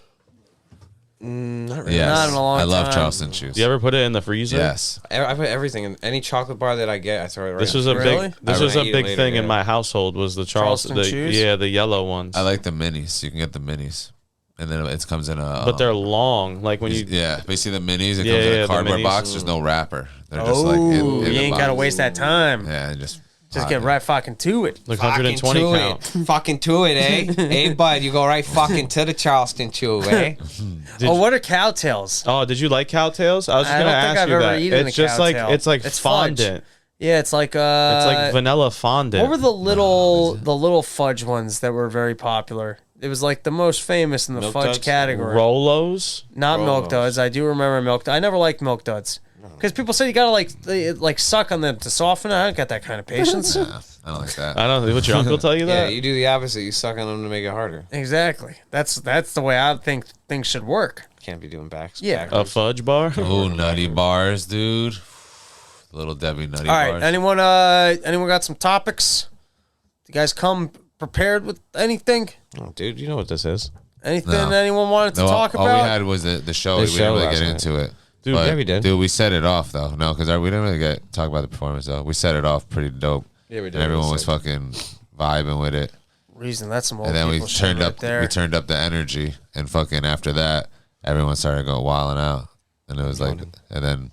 Not really. Yes. Not in a long I love time. Charleston shoes. Do you ever put it in the freezer? Yes. I put everything in any chocolate bar that I get. I throw it right. This was a Really? big. This I was a eat it big later, thing yeah. in my household. Was the Charleston? Charleston chews? Yeah, the yellow ones. I like the minis. You can get the minis. And then it comes in a... but they're long. Like when you. Yeah, but you see the minis, it Yeah, comes in yeah, a the cardboard minis. box. There's no wrapper. They're Oh, just like in you the ain't got to box. waste that time. Yeah, and just Just get right fucking to it. Like 120 fucking count. to it. Fucking to it, eh? Hey, bud, you go right fucking to the Charleston Chew, eh? What are cowtails? Oh, did you like cowtails? I was just I gonna don't think ask I've you ever that. eaten It's a just like cowtail. it's like It's fudge. fondant. Yeah, it's like It's like vanilla fondant. what were the little fudge ones that were very popular? It was like the most famous in the Milk fudge Duds? category. Rolos? Not Milk Duds. I do remember Milk Duds. I never liked Milk Duds. Because people say you gotta like suck on them to soften it. I don't got that kind of patience. Nah, I don't like that. I don't know. Would your uncle tell you Yeah, that? you do the opposite. You suck on them to make it harder. Exactly. That's the way I think things should work. Can't be doing backs. Yeah. A backwards. fudge bar? Oh, nutty bars, dude. Little Debbie nutty All right. bars. Anyone got some topics? You guys come prepared with anything? Oh, dude, you know what this is. Anything No. anyone wanted to No, talk all about? we had was the show. The We show didn't really last get night. into it. Dude, But, yeah, we did. Dude, we set it off, though. No, because we didn't really talk about the performance, though. We set it off pretty dope. Yeah, we did. And everyone We was said- fucking vibing with it. Reason that's some old And then we people shit turned right up there. we turned up the energy, and fucking after that, everyone started going wilding out. And it was like, and then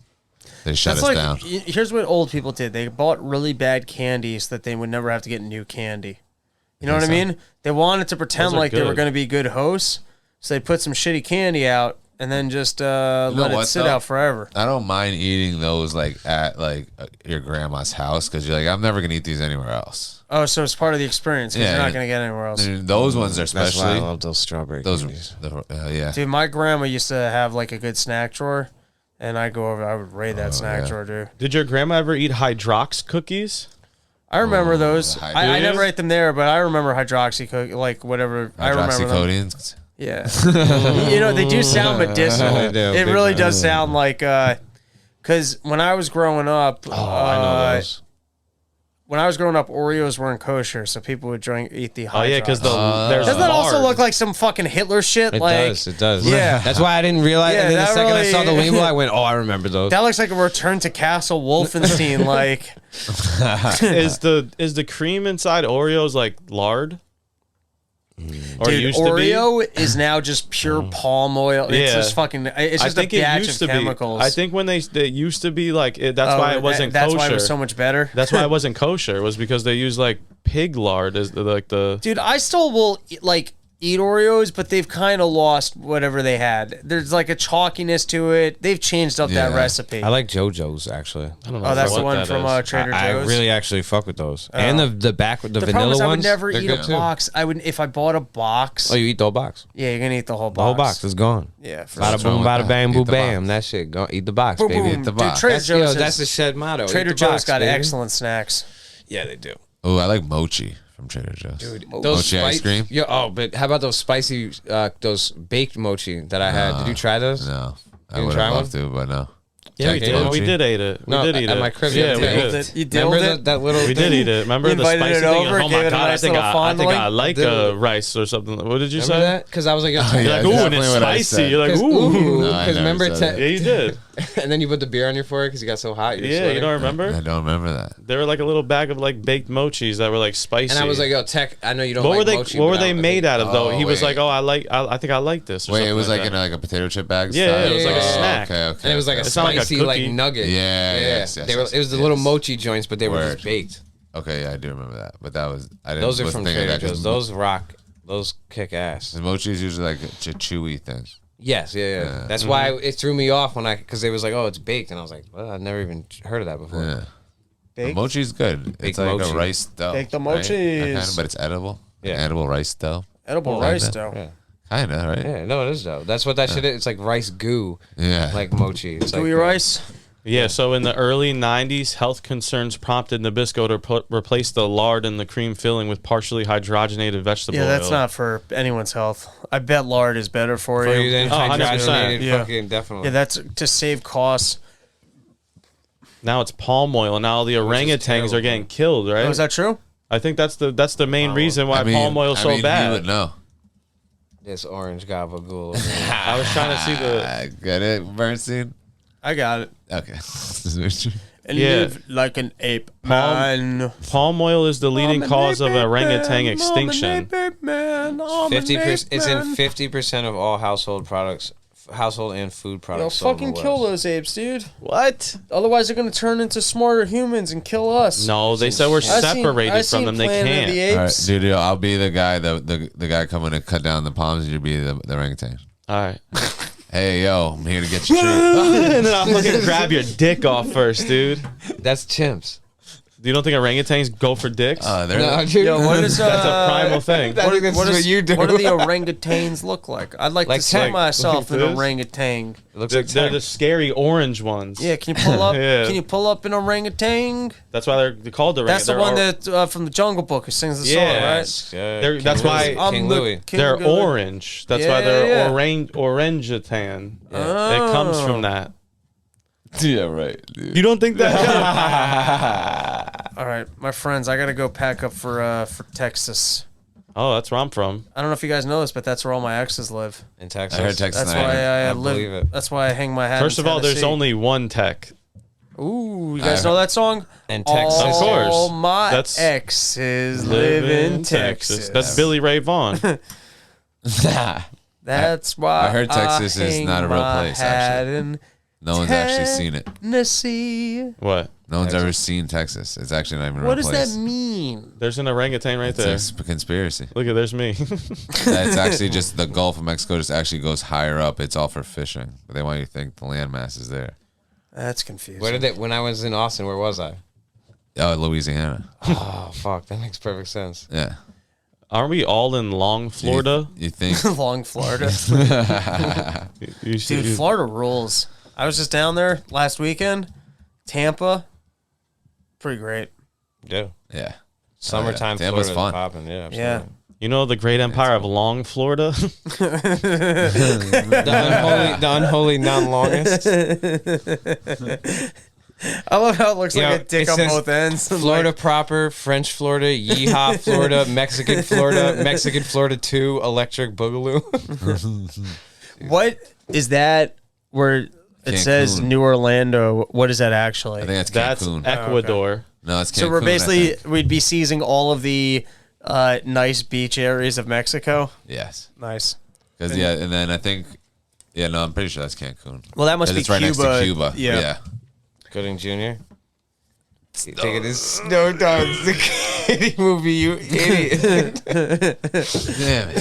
they shut That's us like down. here's what old people did. They bought really bad candy so that they would never have to get new candy. You know what I mean? They wanted to pretend Those are like they were good. going to be good hosts, so they put some shitty candy out and then just let it what, sit though? out forever. I don't mind eating those like at like your grandma's house because you're like, I'm never gonna eat these anywhere else. Oh, so it's part of the experience because Yeah, you're not and- going to get anywhere else. And those ones are That's why I especially love those strawberry those. candies. Yeah. Dude, my grandma used to have like a good snack drawer, and I would raid that snack yeah. drawer, dude. Did your grandma ever eat Hydrox cookies? I remember those. the I never Hydrox? ate them there, but I remember hydroxy like whatever. I remember them. Hydroxycodone. Yeah. You know, they do sound medicinal. They do, It big really time. does sound like, because when I was growing up, I know those. when I was growing up, Oreos weren't kosher, so people would eat the Oh yeah, because Hydrox. there's Doesn't that also lard. look like some fucking Hitler shit? It like, does. It does. Yeah. That's why I didn't realize. Yeah, and then the that second I really- saw the label, I went, "Oh, I remember those." that looks like a return to Castle Wolfenstein. Like, is the cream inside Oreos like lard? Or dude, used to be? Oreo is now just pure palm oil. It's Yeah. just fucking. It's I just a think it batch used of to chemicals. be. I think when they used to be like that's why it wasn't That's kosher. why it was so much better. That's why it wasn't kosher. Was because they used like pig lard as the. Dude, I still will eat Oreos, but they've kind of lost whatever they had. There's like a chalkiness to it. They've changed up that Yeah. recipe. I like JoJo's actually. I don't know Oh, that's what the one that from is. Trader I Joe's. really actually fuck with those. And the the vanilla problem is I would ones. never they're eat good a too. box. I would if I bought a box. Oh, you eat the whole box. Yeah, you're gonna eat the whole box. The whole box is gone. Yeah, for Bada sure. boom, with bada that? bang, Eat boo the bam. box. That shit, go eat the box, Boom, baby. boom. Eat the Dude, box. Trader That's, Joe's, that's the Shed motto. Eat Trader the Joe's box, got baby. excellent snacks. Yeah, they do. Oh, I like mochi from Trader Joe's. Dude, Mochi ice cream? Yeah. Oh, but how about those spicy, those baked mochi that I had? Did you try those? No, I didn't would try have one? loved to, but no. Yeah, we Jack did. Mochi. We did eat it. We No, did eat at it. my crib the Yeah, other we day. did. You Remember dilled it? that little? We did eat it. Remember the invited spicy it thing? over, Oh gave my it a god! nice I little think I fondling. like Did- rice or something. What did you Remember say? that? Because I was like, Oh, You're yeah, like, that's ooh, and it's definitely what I spicy. said. You're like, ooh. No, I because never remember, said Yeah, you did. and then you put the beer on your forehead because you got so hot. You're Yeah, sweating. you don't I remember? don't remember that. They were like a little bag of like baked mochis that were like spicy. And I was like, yo, Tech, I know you don't what like were they? mochi. What were but they I made think- out of though? Oh, He was wait. like, oh, I think I like this. Or Wait, it something was like that. in like a potato chip bag. Yeah, style? it was like a Oh, snack. Okay, okay. And it was like a okay. It's not like a spicy like cookie. nugget. Yeah, yes, They yes, were, yes, it was the yes. little mochi joints, but they were Word. just baked. Okay, yeah, I do remember that. But that was I didn't. Those are wasn't from thinking Trader that 'cause Joe's. Those rock. Those kick ass. the mochi is usually like a chewy thing. Yes, yeah. That's why it threw me off because they was like, oh, it's baked, and I was like, well, I've never even heard of that before. Yeah. Baked? Mochi's good. It's Baked like mochi. a rice dough. Bake the right? That mochis. kinda, but it's edible. Yeah. Edible rice dough. Edible Kinda. rice dough. Yeah. Kinda, right? Yeah, no, it is though. That's what that shit is. It's like rice goo, Yeah. like mochi. It's Gooey like rice. Yeah, so in the early 90s, health concerns prompted Nabisco to replace the lard and the cream filling with partially hydrogenated vegetable Yeah, oil. that's not for anyone's health. I bet lard is better for For you you. then 100%. hydrogenated, Yeah. fucking definitely. Yeah, that's to save costs. Now it's palm oil, and now all the orangutans terrible, are getting killed, right? Oh, is that true? I think that's the main reason why palm oil's so You would bad. know. This orange gabagool. I was trying to see the. I get it, Bernstein. I got it. Okay. And Yeah. live like an ape Palm- man. Palm oil is the leading cause of orangutan extinction. 50%. It's in 50% of all household products household and food Yo, products. sold in fucking the kill West. those apes, dude. What? Otherwise, they're gonna turn into smarter humans and kill us. No, they said we're separated I from them. They Planet of can't. the All right, Apes. dude, I'll be the guy, the guy coming to cut down the palms, and you'll be the orangutan. All right. Hey, yo, I'm here to get your treat. And then I'll fucking grab your dick off first, dude. That's chimps. You don't think orangutans go for dicks? They're No, dude. Yo, what is That's a primal thing. I think this is what you do. What do the orangutans look like? I'd like Like to see tank. myself Like an this? orangutan. It looks They're, like they're tank. the scary orange ones. Yeah, can you pull up? Yeah. Can you pull up an orangutan? That's why they're called orangutan. That's the one that from the Jungle Book who sings the song, right? Yes. They're- that's why King Louis. They're orange. That's why Yeah, they're yeah. orangutan. It comes from that. yeah, right. Dude. You don't think that? All right, my friends, I gotta go pack up for Texas. Oh, that's where I'm from. I don't know if you guys know this, but that's where all my exes live. In Texas. I heard Texas. That's Night. why I believe live. it. That's why I hang my hat. First in of all, there's Tennessee. only one tech. Ooh, you guys know that song? And Texas. Of course. All my That's- exes live in Texas. That's Billy Ray Vaughan. That's why I heard Texas is hang not a real my place, hat actually. in No one's actually seen it. Tennessee. What? No one's ever seen Texas. It's actually not even a real What does place. that mean? There's an orangutan right there. It's a conspiracy. Look at there's me. It's actually just the Gulf of Mexico just actually goes higher up. It's all for fishing. But they want you to think the landmass is there. That's confusing. Where did it? When I was in Austin, where was I? Oh, Louisiana. Oh fuck, that makes perfect sense. Yeah. Aren't we all in Long, Florida? You think? Long Florida? You see- Dude, Florida rules. I was just down there last weekend. Tampa. Pretty great. Yeah. Yeah. Summertime Tampa's Florida's fun. popping. Yeah. Yeah. Absolutely. You know the great empire of Long, Florida? The unholy non-longest. I love how it looks Yeah, like a dick it on says both ends. Florida proper, French Florida, Yeehaw Florida, Mexican Florida 2, Electric Boogaloo. What is that where it says Cancun. New Orlando? What is that actually? I think that's That's Cancun. Ecuador. No, it's Cancun. So we're I basically, think. we'd be seizing all of the nice beach areas of Mexico. Yes. Nice. Because, yeah, and then I think, yeah, no, I'm pretty sure that's Cancun. Well, that must 'Cause be it's right Cuba. next to Cuba. Yeah. Yeah. Gooding Jr. You think it is Snow Dogs, the kitty movie, you idiot. Damn it.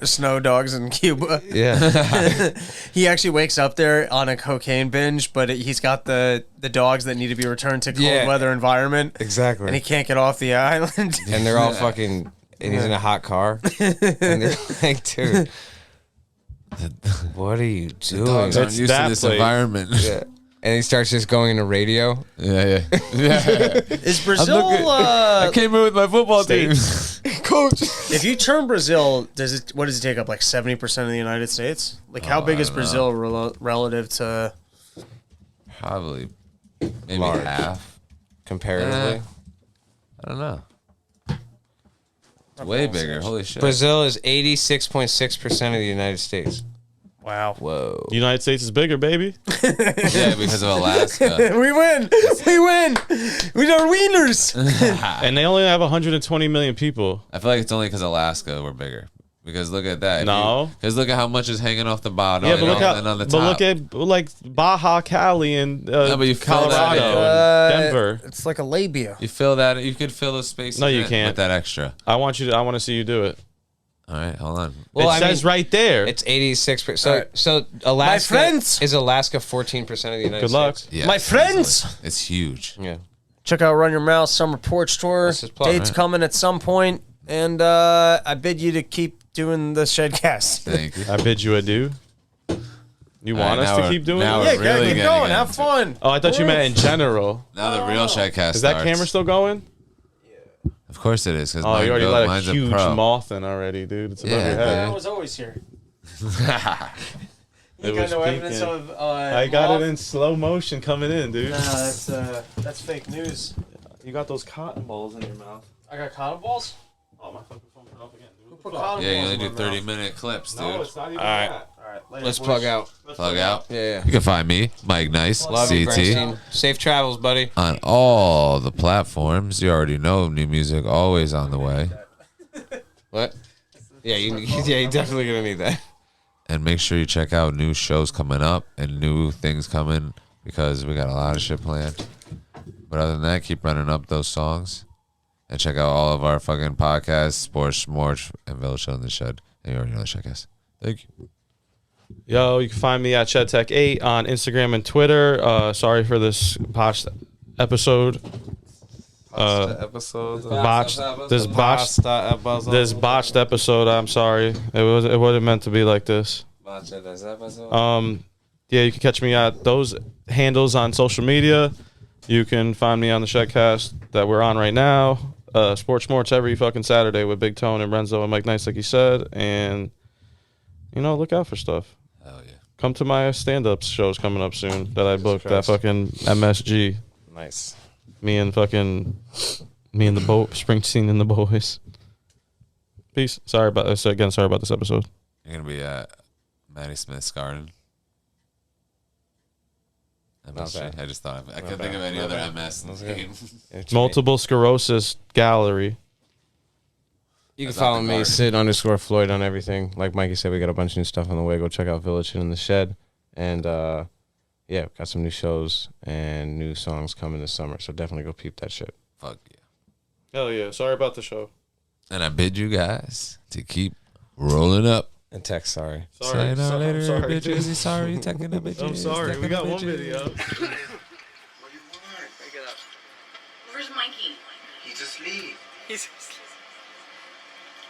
Snow dogs in Cuba. Yeah. He actually wakes up there on a cocaine binge, but he's got the dogs that need to be returned to cold Yeah. weather environment. Exactly. And he can't get off the island. And they're all fucking, and he's in a hot car. And they're like, dude, what are you doing? Dogs aren't It's used to that this place. environment. Yeah. And he starts just going into radio. Yeah, yeah. Is Brazil? I came in with my football team. Coach. If you turn Brazil, what does it take up? Like 70% of the United States? Like how big I is don't Brazil relative to? Probably maybe Large. half. Comparatively. I don't know. It's way bigger. Holy shit. Brazil is 86.6% of the United States. Wow. Whoa. The United States is bigger, baby. Yeah, because of Alaska. We win. We win. We are winners. And they only have 120 million people. I feel like it's only because Alaska we're bigger. Because look at that. No. Because look at how much is hanging off the bottom. Yeah, but look and on the top. look at like Baja Cali and but you fill that Colorado in. and Denver. It's like a labia. You fill that. You could fill those spaces. No, you in can't. with that extra. I want to see you do it. All right, hold on. Well, it I says mean, right there. It's 86%. So, Alright. so Alaska friends. is Alaska 14% of the United Good luck. States. Yeah, My friends. easily. It's huge. Yeah. Check out Run Your Mouth Summer Porch Tour. This is plug, Date's right? coming at some point, and I bid you to keep doing the ShedCast. Thank you. I bid you adieu. You want right, us now to keep doing now it? Yeah, we're really keep getting going. Have into fun. Oh, I thought you meant in general. Now the real ShedCast Is that starts. camera still going? Of course it is. Because Oh, you already let a mine's a huge pro. moth in already, dude. It's above Yeah, your head. dude. was always here. It You was got no evidence peeking. of. I got it in slow motion coming in, dude. Nah, that's fake news. You got those cotton balls in your mouth. I got cotton balls. Oh, my fucking phone went off again, dude. Put cotton Yeah, you balls only in do my 30-minute clips, dude. No, it's not even All right. that. All right, later, Let's boys. plug out. Plug out. Yeah. You can find me, Mike Nice, Love you, CT, Bernstein. Safe travels, buddy. on all the platforms. You already know new music always on the way. What? Yeah, you're definitely going to need that. And make sure you check out new shows coming up and new things coming because we got a lot of shit planned. But other than that, keep running up those songs. And check out all of our fucking podcasts, Sports, Smorch, and Village Show in the Shed. And you already know the ShedCast. Thank you. Yo, you can find me at ShedTech8 on Instagram and Twitter. Sorry for this botched episode. This botched episode. I'm sorry. It wasn't meant to be like this. Yeah, you can catch me at those handles on social media. You can find me on the ShedCast that we're on right now. Sports Morts every fucking Saturday with Big Tone and Renzo and Mike Nice, like he said. And, look out for stuff. Hell yeah. Come to my stand-up shows coming up soon that I booked at fucking MSG. Nice. Me and the Springsteen and the boys. Peace. Sorry about this again. Sorry about this episode. You're going to be at Maddie Smith's garden. MSG. I just thought I couldn't think of any other MS name. Multiple Sclerosis Gallery. You can follow me, Sid_Floyd on everything. Like Mikey said, we got a bunch of new stuff on the way. Go check out Village in the Shed. And, yeah, got some new shows and new songs coming this summer. So definitely go peep that shit. Fuck yeah. Hell yeah. Sorry about the show. And I bid you guys to keep rolling up. And text, sorry. Say no later, I'm sorry, bitches. dude. Sorry, taking the bitches. I'm sorry. We got one video. What do you want? Pick it up. Where's Mikey? He's asleep.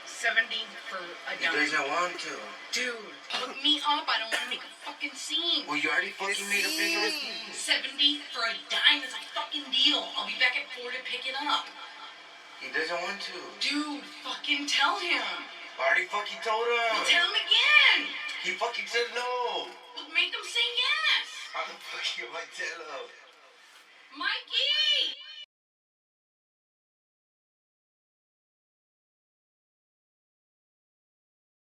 70 for a He dime. doesn't want to. Dude, hook me up. I don't want to make a fucking scene. Well, you already fucking made a bigger scene. 70 for a dime is a fucking deal. I'll be back at 4 to pick it up. He doesn't want to. Dude, fucking tell him. I already fucking told him. Tell him again. He fucking said no. Make him say yes. How the fuck am I tell him? Mikey!